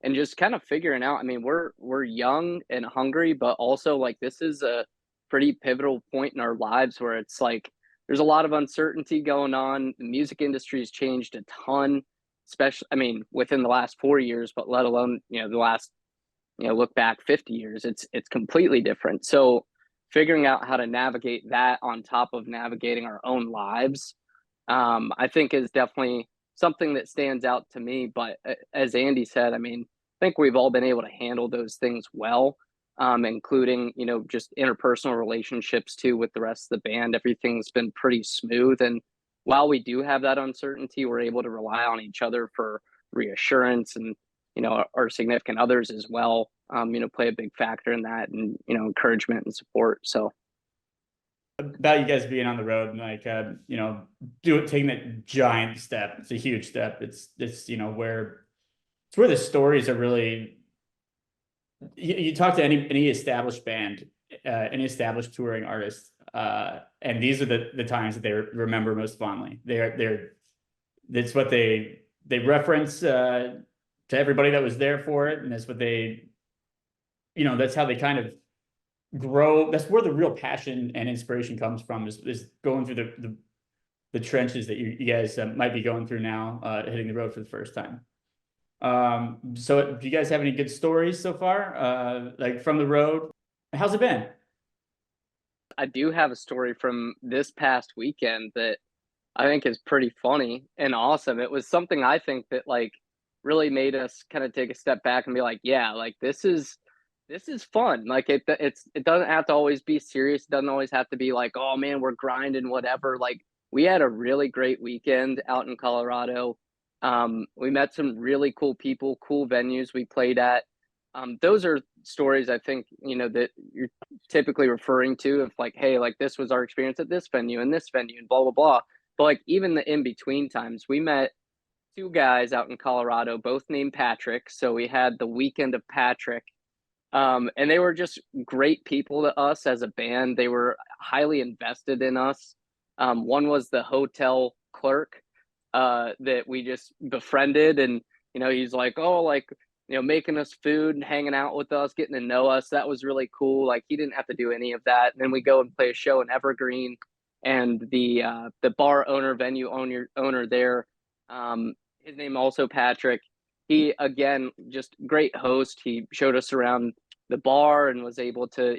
and just kind of figuring out. I mean, we're young and hungry, but also like this is a pretty pivotal point in our lives where it's like there's a lot of uncertainty going on. The music industry has changed a ton, especially, I mean, within the last 4 years, but let alone, the last, look back 50 years, it's completely different. So figuring out how to navigate that on top of navigating our own lives, I think is definitely something that stands out to me. But as Andy said, I mean, I think we've all been able to handle those things well, including, just interpersonal relationships too with the rest of the band. Everything's been pretty smooth. And while we do have that uncertainty, we're able to rely on each other for reassurance, and, our significant others as well, play a big factor in that, and, encouragement and support. So about you guys being on the road and like taking that giant step. It's a huge step. It's where the stories are really, you talk to any established band, any established touring artist, and these are the times that they remember most fondly. That's what they reference to everybody that was there for it, and that's what they, that's how they kind of grow. That's where the real passion and inspiration comes from, is going through the trenches that you guys might be going through now, hitting the road for the first time. So do you guys have any good stories so far, like from the road? How's it been? I do have a story from this past weekend that I think is pretty funny and awesome. It was something I think that like really made us kind of take a step back and be like, yeah, like this is fun. Like it doesn't have to always be serious. It doesn't always have to be like, oh man, we're grinding, whatever. Like we had a really great weekend out in Colorado. We met some really cool people, cool venues we played at. Those are stories I think, that you're typically referring to, of like, hey, like this was our experience at this venue and this venue and blah, blah, blah. But like even the in-between times, we met 2 guys out in Colorado, both named Patrick. So we had the weekend of Patrick. And they were just great people to us as a band. They were highly invested in us. One was the hotel clerk that we just befriended, and he's like, oh, like, making us food and hanging out with us, getting to know us. That was really cool. Like he didn't have to do any of that. And then we go and play a show in Evergreen, and the bar owner, venue owner there, his name also Patrick. He, again, just great host. He showed us around the bar and was able to,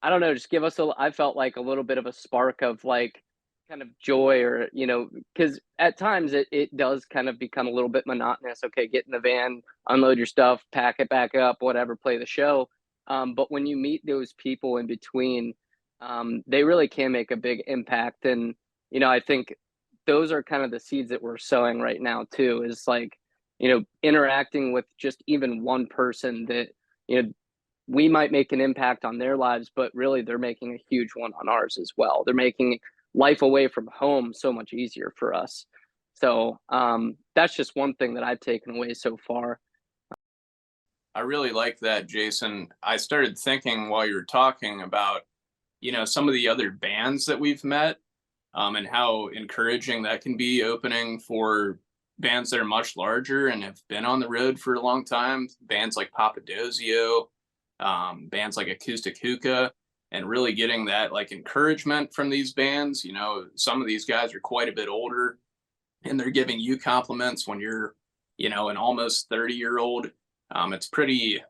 I don't know, just give us I felt like a little bit of a spark of like kind of joy, or, because at times it does kind of become a little bit monotonous. Okay, get in the van, unload your stuff, pack it back up, whatever, play the show. But when you meet those people in between, they really can make a big impact. And, I think those are kind of the seeds that we're sowing right now too, is like, interacting with just even one person that, we might make an impact on their lives, but really they're making a huge one on ours as well. They're making life away from home so much easier for us. So that's just one thing that I've taken away so far. I really like that, Jason. I started thinking while you were talking about, some of the other bands that we've met, and how encouraging that can be, opening for bands that are much larger and have been on the road for a long time. Bands like Papadosio, bands like Acoustic Hookah, and really getting that like encouragement from these bands. Some of these guys are quite a bit older, and they're giving you compliments when you're, an almost 30-year-old. It's pretty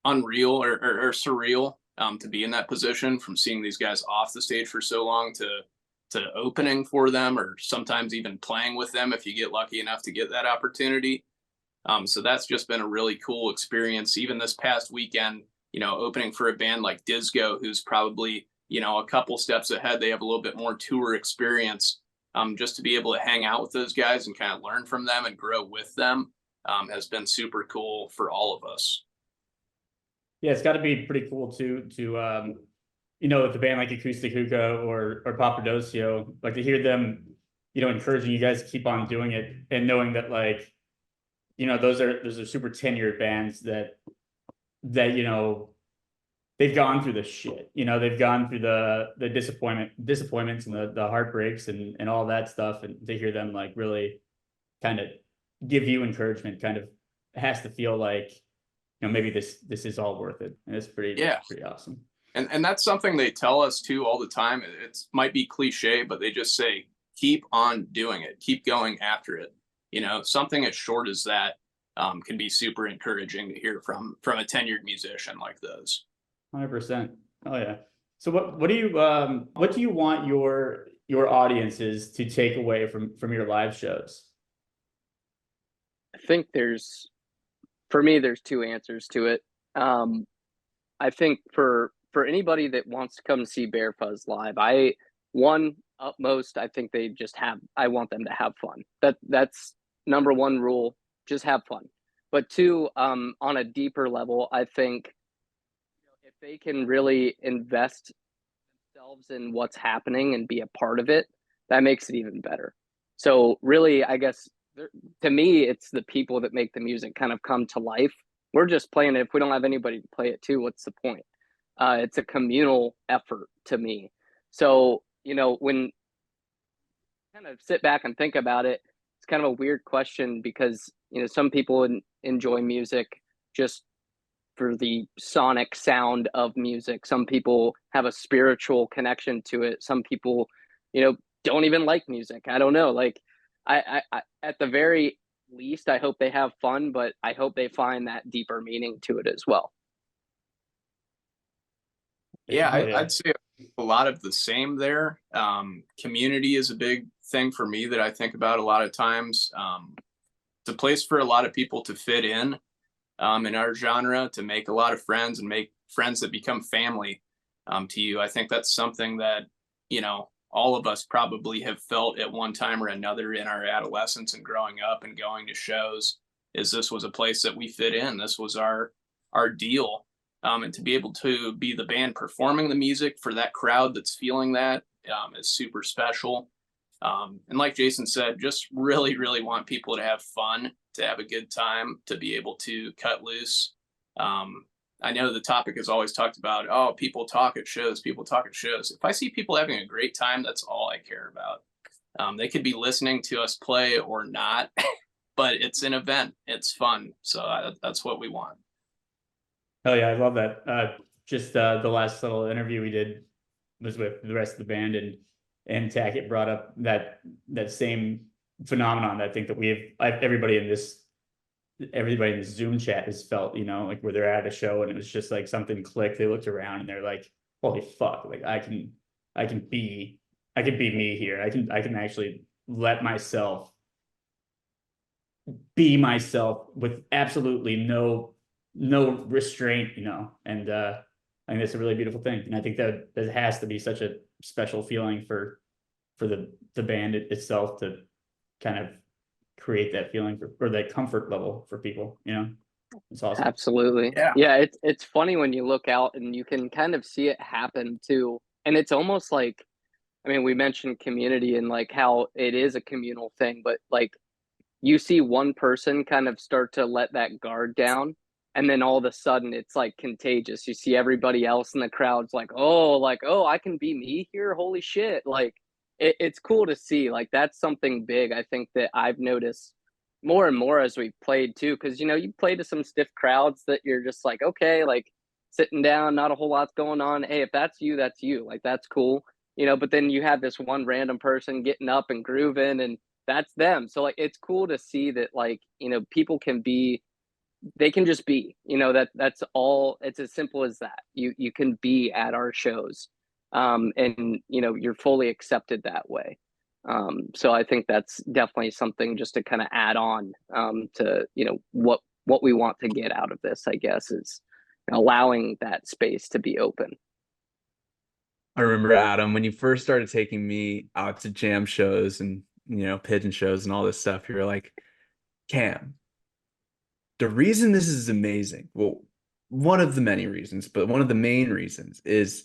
unreal or surreal to be in that position, from seeing these guys off the stage for so long to opening for them, or sometimes even playing with them if you get lucky enough to get that opportunity. So that's just been a really cool experience. Even this past weekend, opening for a band like Disco, who's probably, a couple steps ahead. They have a little bit more tour experience. Just to be able to hang out with those guys and kind of learn from them and grow with them has been super cool for all of us. Yeah, it's got to be pretty cool too to with a band like Acoustic Hookah or Papadosio, like to hear them, encouraging you guys to keep on doing it, and knowing that like, those are super tenured bands that they've gone through the shit, they've gone through the disappointments and the heartbreaks and all that stuff, and to hear them like really kind of give you encouragement, kind of has to feel like, maybe this is all worth it. And it's pretty awesome. And that's something they tell us too all the time. It might be cliche, but they just say, keep on doing it, keep going after it. Something as short as that can be super encouraging to hear from a tenured musician like those. 100%. Oh yeah. So what do you want your audiences to take away from your live shows? I think for me, there's two answers to it. I think for anybody that wants to come see BareFuzz live, I think I want them to have fun. That's number one rule, just have fun. But two, on a deeper level, I think if they can really invest themselves in what's happening and be a part of it, that makes it even better. So really, I guess, to me, it's the people that make the music kind of come to life. We're just playing it. If we don't have anybody to play it to, what's the point? It's a communal effort to me. So, when kind of sit back and think about it, it's kind of a weird question because, some people enjoy music just for the sonic sound of music. Some people have a spiritual connection to it. Some people, don't even like music. I don't know. Like, I at the very least, I hope they have fun, but I hope they find that deeper meaning to it as well. Yeah, I'd say a lot of the same there. Community is a big thing for me that I think about a lot of times. It's a place for a lot of people to fit in our genre, to make a lot of friends and make friends that become family to you. I think that's something that, all of us probably have felt at one time or another in our adolescence and growing up and going to shows. This was a place that we fit in. This was our deal. And to be able to be the band performing the music for that crowd that's feeling that is super special. And like Jason said, just really, really want people to have fun, to have a good time, to be able to cut loose. I know the topic is always talked about, people talk at shows. If I see people having a great time, that's all I care about. They could be listening to us play or not, but it's an event. It's fun. So that's what we want. Oh yeah, I love that. Just the last little interview we did was with the rest of the band, and Tackett brought up that same phenomenon that I think that everybody in this Zoom chat has felt, like where they're at a show and it was just like something clicked. They looked around and they're like, holy fuck, like I can be me here. I can actually let myself be myself with absolutely no restraint, and I think that's a really beautiful thing. And I think that has to be such a special feeling for the band itself to kind of create that feeling or that comfort level for people. It's awesome. Absolutely. Yeah. It's funny when you look out and you can kind of see it happen too. And it's almost like, we mentioned community and like how it is a communal thing, but like you see one person kind of start to let that guard down, and then all of a sudden it's like contagious. You see everybody else in the crowd's like, oh, I can be me here. Holy shit. Like it's cool to see. Like that's something big. I think that I've noticed more and more as we've played too. Cause you play to some stiff crowds that you're just like, okay, like sitting down, not a whole lot's going on. Hey, if that's you, that's you. Like that's cool. But then you have this one random person getting up and grooving, and that's them. So like it's cool to see that like, people they can just be, that's all. It's as simple as that. You can be at our shows, and you're fully accepted that way. So I think that's definitely something just to kind of add on to what we want to get out of this, I guess, is allowing that space to be open. I remember, Adam, when you first started taking me out to jam shows and pigeon shows and all this stuff, you were like, Cam, the reason this is amazing, well, one of the many reasons, but one of the main reasons is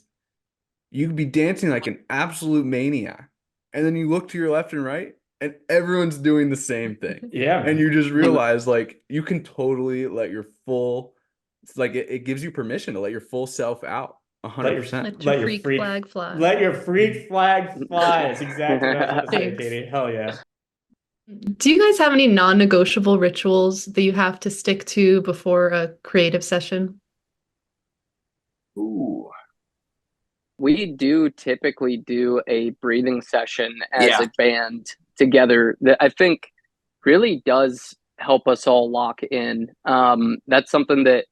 you could be dancing like an absolute maniac, and then you look to your left and right, and everyone's doing the same thing. Yeah, man. And you just realize like you can totally let your full, it's like it gives you permission to let your full self out. 100%. Let your freak flag fly. Let your freak flag fly. That's exactly what I was going to say, Katie. Hell yeah. Do you guys have any non-negotiable rituals that you have to stick to before a creative session? Ooh. We do typically do a breathing session as Yeah. a band together that I think really does help us all lock in. That's something that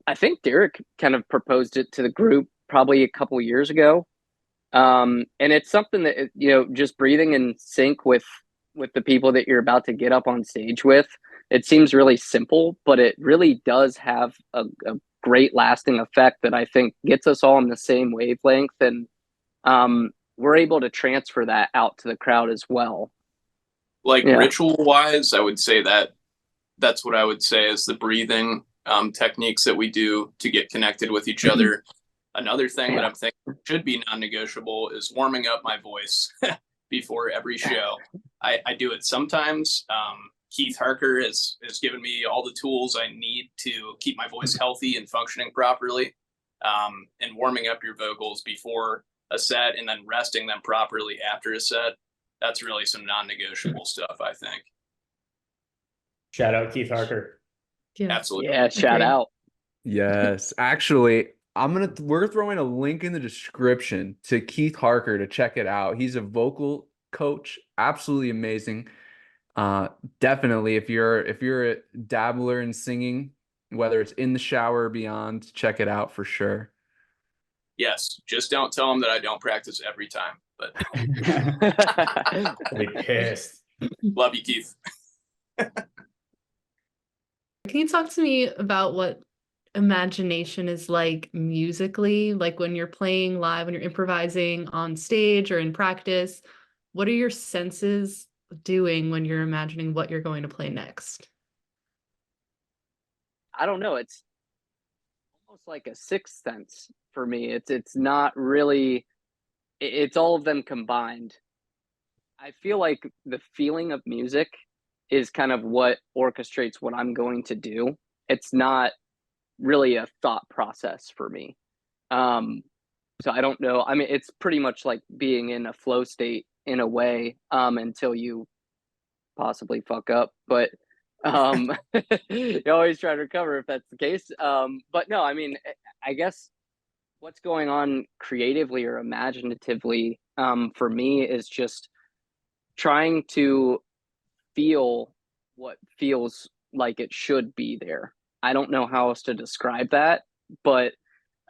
I think Derek kind of proposed it to the group probably a couple years ago. And it's something that, just breathing in sync with the people that you're about to get up on stage with. It seems really simple, but it really does have a great lasting effect that I think gets us all on the same wavelength. And we're able to transfer that out to the crowd as well. Like Yeah. ritual wise, I would say that's what I would say is the breathing techniques that we do to get connected with each other. Another thing that I'm thinking should be non-negotiable is warming up my voice before every show. I do it sometimes. Keith Harker has given me all the tools I need to keep my voice healthy and functioning properly. And warming up your vocals before a set and then resting them properly after a set. That's really some non-negotiable stuff, I think. Shout out Keith Harker. Yeah. Absolutely. Yeah, shout Agreed. out. Yes, actually, we're throwing a link in the description to Keith Harker to check it out. He's a vocal coach, absolutely amazing. Definitely, if you're a dabbler in singing, whether it's in the shower or beyond, check it out for sure. Yes, just don't tell them that I don't practice every time. But I'll be pissed. love you, Keith. Can you talk to me about what imagination is like musically? Like when you're playing live, when you're improvising on stage or in practice, what are your senses doing when you're imagining what you're going to play next? I don't know. It's almost like a sixth sense for me. It's not really. It's all of them combined. I feel like the feeling of music is kind of what orchestrates what I'm going to do. It's not really a thought process for me. So I don't know. I mean, it's pretty much like being in a flow state in a way, until you possibly fuck up. But you always try to recover if that's the case. But no, I mean, I guess what's going on creatively or imaginatively for me is just trying to feel what feels like it should be there. I don't know how else to describe that, but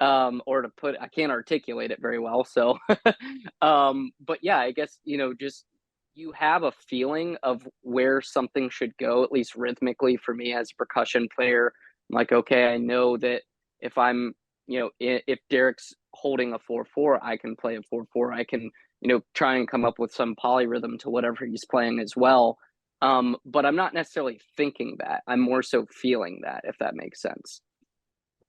or to put, I can't articulate it very well. So, but yeah, I guess, just you have a feeling of where something should go, at least rhythmically for me as a percussion player. I'm like, okay, I know that if I'm, if Derek's holding a 4/4, I can play a 4/4. I can, try and come up with some polyrhythm to whatever he's playing as well. But I'm not necessarily thinking that. I'm more so feeling that, if that makes sense.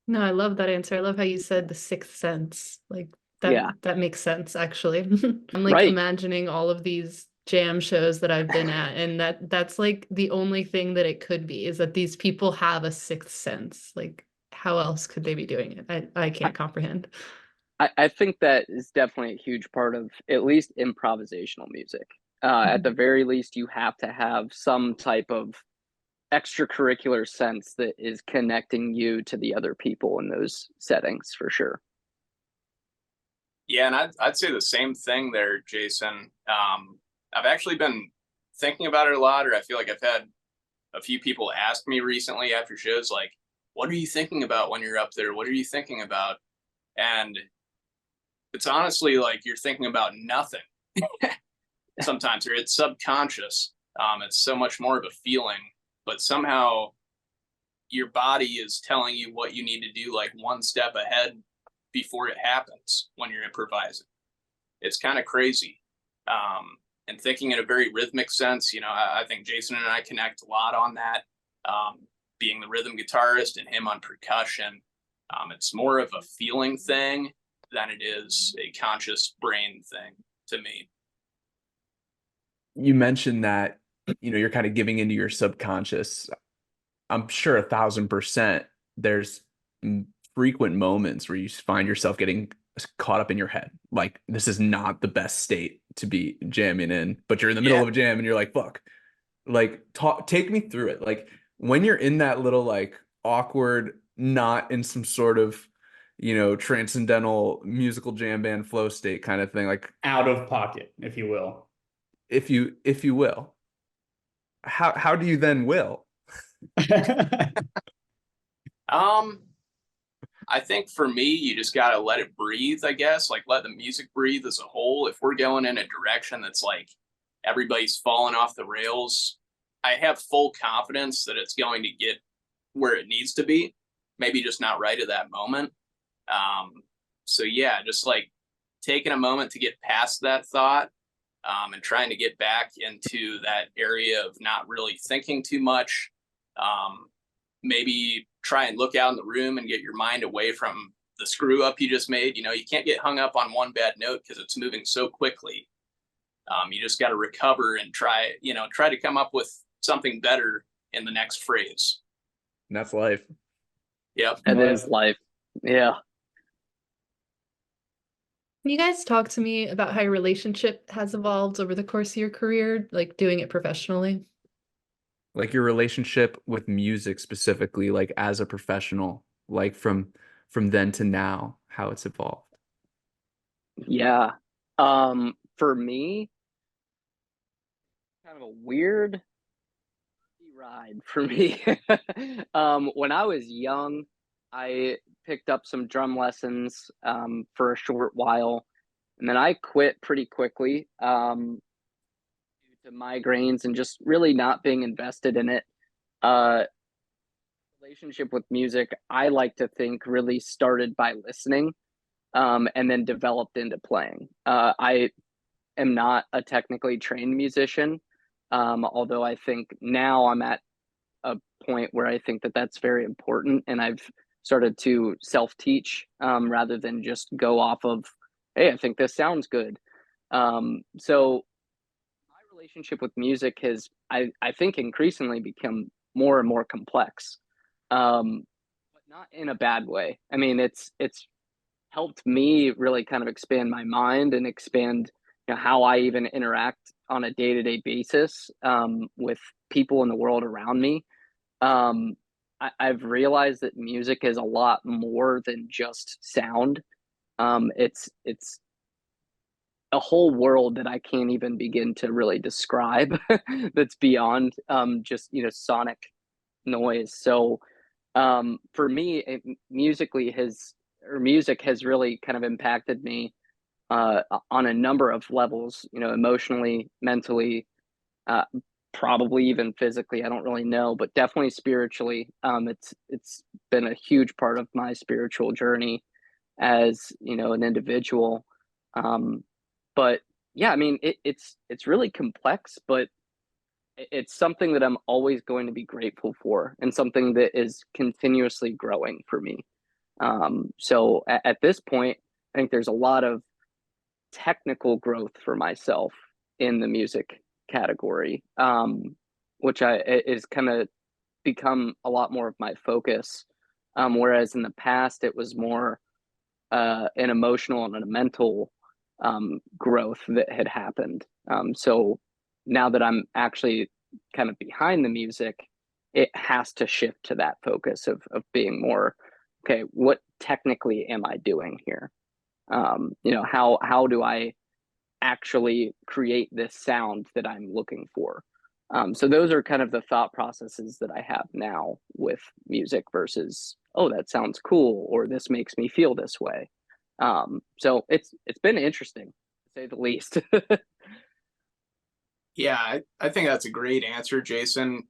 No, I love that answer. I love how you said the sixth sense. Like that, Yeah. that makes sense actually. I'm like Right. imagining all of these jam shows that I've been at, and that's like the only thing that it could be is that these people have a sixth sense. Like how else could they be doing it? I can't comprehend. I think that is definitely a huge part of at least improvisational music. At the very least, you have to have some type of extracurricular sense that is connecting you to the other people in those settings for sure. Yeah, and I'd say the same thing there, Jason. I've actually been thinking about it a lot, or I feel like I've had a few people ask me recently after shows, like, what are you thinking about when you're up there? What are you thinking about? And it's honestly like you're thinking about nothing sometimes, or it's subconscious. It's so much more of a feeling, but somehow your body is telling you what you need to do, like one step ahead before it happens when you're improvising. It's kind of crazy. And thinking in a very rhythmic sense, I think Jason and I connect a lot on that. Being the rhythm guitarist and him on percussion, it's more of a feeling thing than it is a conscious brain thing to me. You mentioned that, you're kind of giving into your subconscious. I'm sure 1,000% there's frequent moments where you find yourself getting caught up in your head. Like, this is not the best state to be jamming in, but you're in the middle of a jam and you're like, fuck. Like, take me through it. Like, when you're in that little like awkward, not in some sort of, you know, transcendental musical jam band flow state kind of thing, like out of pocket, if you will. If you will. How do you then will? I think for me, you just got to let it breathe, I guess, like let the music breathe as a whole. If we're going in a direction that's like everybody's falling off the rails, I have full confidence that it's going to get where it needs to be, maybe just not right at that moment. So yeah, just like taking a moment to get past that thought, and trying to get back into that area of not really thinking too much. Maybe try and look out in the room and get your mind away from the screw up you just made. You know, you can't get hung up on one bad note because it's moving so quickly. You just got to recover and try to come up with something better in the next phrase. And that's life. Yep. It is life. Yeah. Can you guys talk to me about how your relationship has evolved over the course of your career, like doing it professionally? Like your relationship with music specifically, like as a professional, like from then to now, how it's evolved. Yeah. For me, kind of a weird ride for me. When I was young, I picked up some drum lessons for a short while, and then I quit pretty quickly due to migraines and just really not being invested in it. Relationship with music, I like to think, really started by listening and then developed into playing. I am not a technically trained musician, although I think now I'm at a point where I think that that's very important, and I've started to self-teach rather than just go off of, hey, I think this sounds good. So my relationship with music has, I think, increasingly become more and more complex, but not in a bad way. I mean, it's helped me really kind of expand my mind and expand, you know, how I even interact on a day-to-day basis with people in the world around me. I've realized that music is a lot more than just sound. It's a whole world that I can't even begin to really describe that's beyond just, you know, sonic noise. So for me, music has really kind of impacted me on a number of levels, you know, emotionally, mentally, probably even physically. I don't really know, but definitely spiritually. It's been a huge part of my spiritual journey as, you know, an individual. But yeah, I mean, it's really complex, but it's something that I'm always going to be grateful for, and something that is continuously growing for me. So at this point, I think there's a lot of technical growth for myself in the music category, which is kind of become a lot more of my focus. Whereas in the past, it was more an emotional and a mental growth that had happened. So now that I'm actually kind of behind the music, it has to shift to that focus of being more, okay, what technically am I doing here? You know, how do I actually create this sound that I'm looking for? So those are kind of the thought processes that I have now with music versus, oh, that sounds cool, or this makes me feel this way. So it's been interesting, to say the least. Yeah, I think that's a great answer, Jason.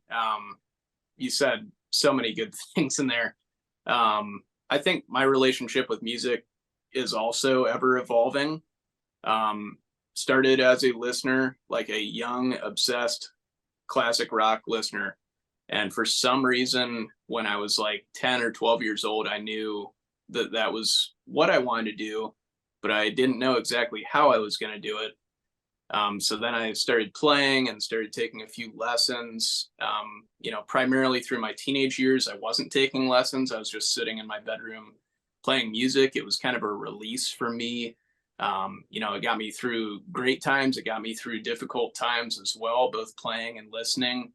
You said so many good things in there. I think my relationship with music is also ever evolving. Started as a listener, like a young, obsessed classic rock listener. And for some reason, when I was like 10 or 12 years old, I knew that that was what I wanted to do, but I didn't know exactly how I was going to do it. So then I started playing and started taking a few lessons. You know, primarily through my teenage years, I wasn't taking lessons. I was just sitting in my bedroom playing music. It was kind of a release for me You know, it got me through great times. It got me through difficult times as well, both playing and listening.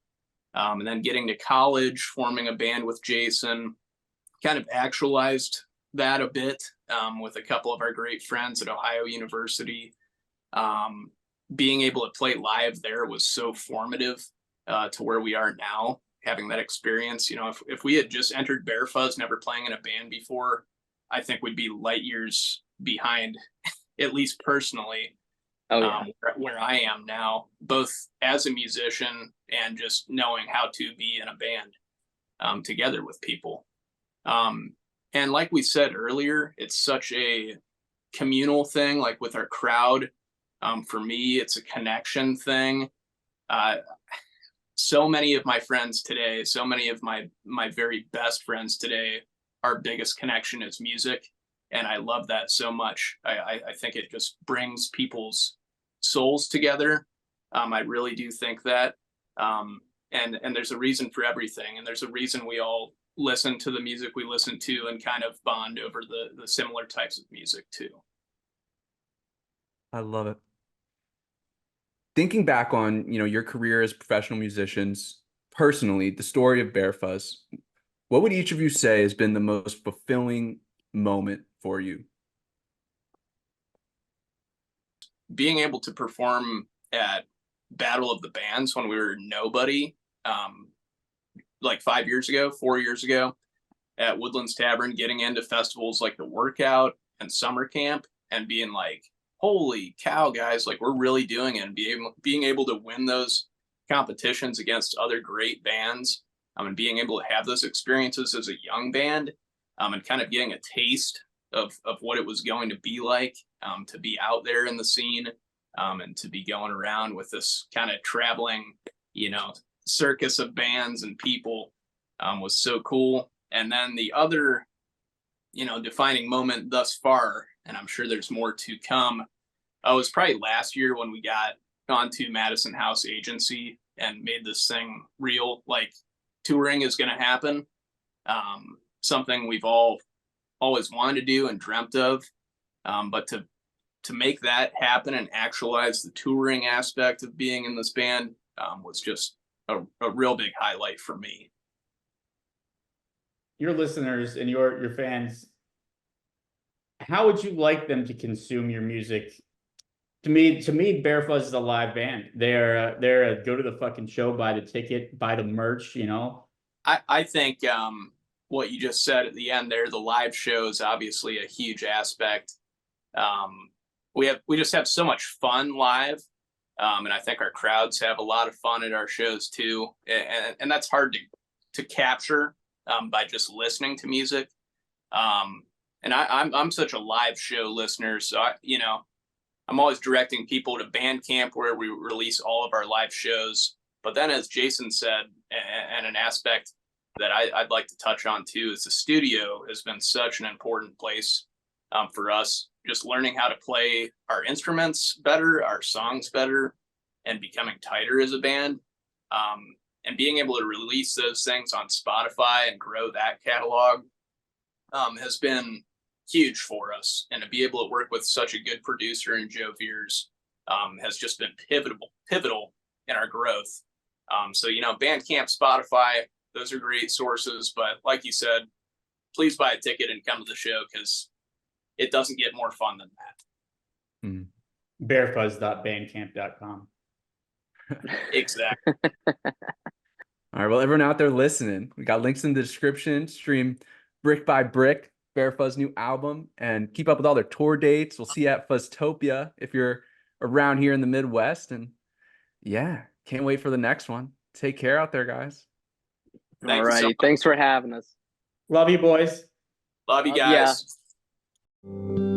And then getting to college, forming a band with Jason, kind of actualized that a bit with a couple of our great friends at Ohio University. Being able to play live there was so formative to where we are now, having that experience. You know, if we had just entered BareFuzz, never playing in a band before, I think we'd be light years behind, at least personally, where I am now, both as a musician and just knowing how to be in a band together with people. And like we said earlier, it's such a communal thing, like with our crowd. For me, it's a connection thing. So many of my friends today, so many of my very best friends today, our biggest connection is music. And I love that so much. I think it just brings people's souls together. I really do think that. And there's a reason for everything. And there's a reason we all listen to the music we listen to and kind of bond over the similar types of music too. I love it. Thinking back on, you know, your career as professional musicians, personally, the story of BareFuzz, what would each of you say has been the most fulfilling moment for you? Being able to perform at Battle of the Bands when we were nobody, like 4 years ago at Woodlands Tavern, getting into festivals like the Workout and Summer Camp and being like, holy cow, guys, like we're really doing it, and being able to win those competitions against other great bands, and being able to have those experiences as a young band, and kind of getting a taste of what it was going to be like, to be out there in the scene, and to be going around with this kind of traveling, you know, circus of bands and people, was so cool. And then the other, you know, defining moment thus far, and I'm sure there's more to come, was probably last year when we got onto Madison House Agency and made this thing real. Like, touring is going to happen. Something we've all always wanted to do and dreamt of. But to make that happen and actualize the touring aspect of being in this band was just a real big highlight for me. Your listeners and your fans, how would you like them to consume your music? To me, BareFuzz is a live band. They're a go to the fucking show, buy the ticket, buy the merch, you know? I think what you just said at the end there, the live show is obviously a huge aspect. We just have so much fun live. And I think our crowds have a lot of fun at our shows too. And that's hard to capture by just listening to music. And I'm such a live show listener, so I'm always directing people to Bandcamp where we release all of our live shows. But then, as Jason said, and an aspect that I'd like to touch on too, is the studio has been such an important place for us. Just learning how to play our instruments better, our songs better, and becoming tighter as a band. And being able to release those things on Spotify and grow that catalog has been huge for us. And to be able to work with such a good producer in Joe Veers has just been pivotal in our growth. So, Bandcamp, Spotify, those are great sources. But like you said, please buy a ticket and come to the show, because it doesn't get more fun than that. BareFuzz.bandcamp.com. Exactly. All right, well, everyone out there listening, we got links in the description. Stream Brick by Brick, BareFuzz new album, and keep up with all their tour dates. We'll see you at Fuzztopia if you're around here in the Midwest. And yeah, can't wait for the next one. Take care out there, guys. All right, thanks for having us. Love you, boys. Love you guys. Yeah.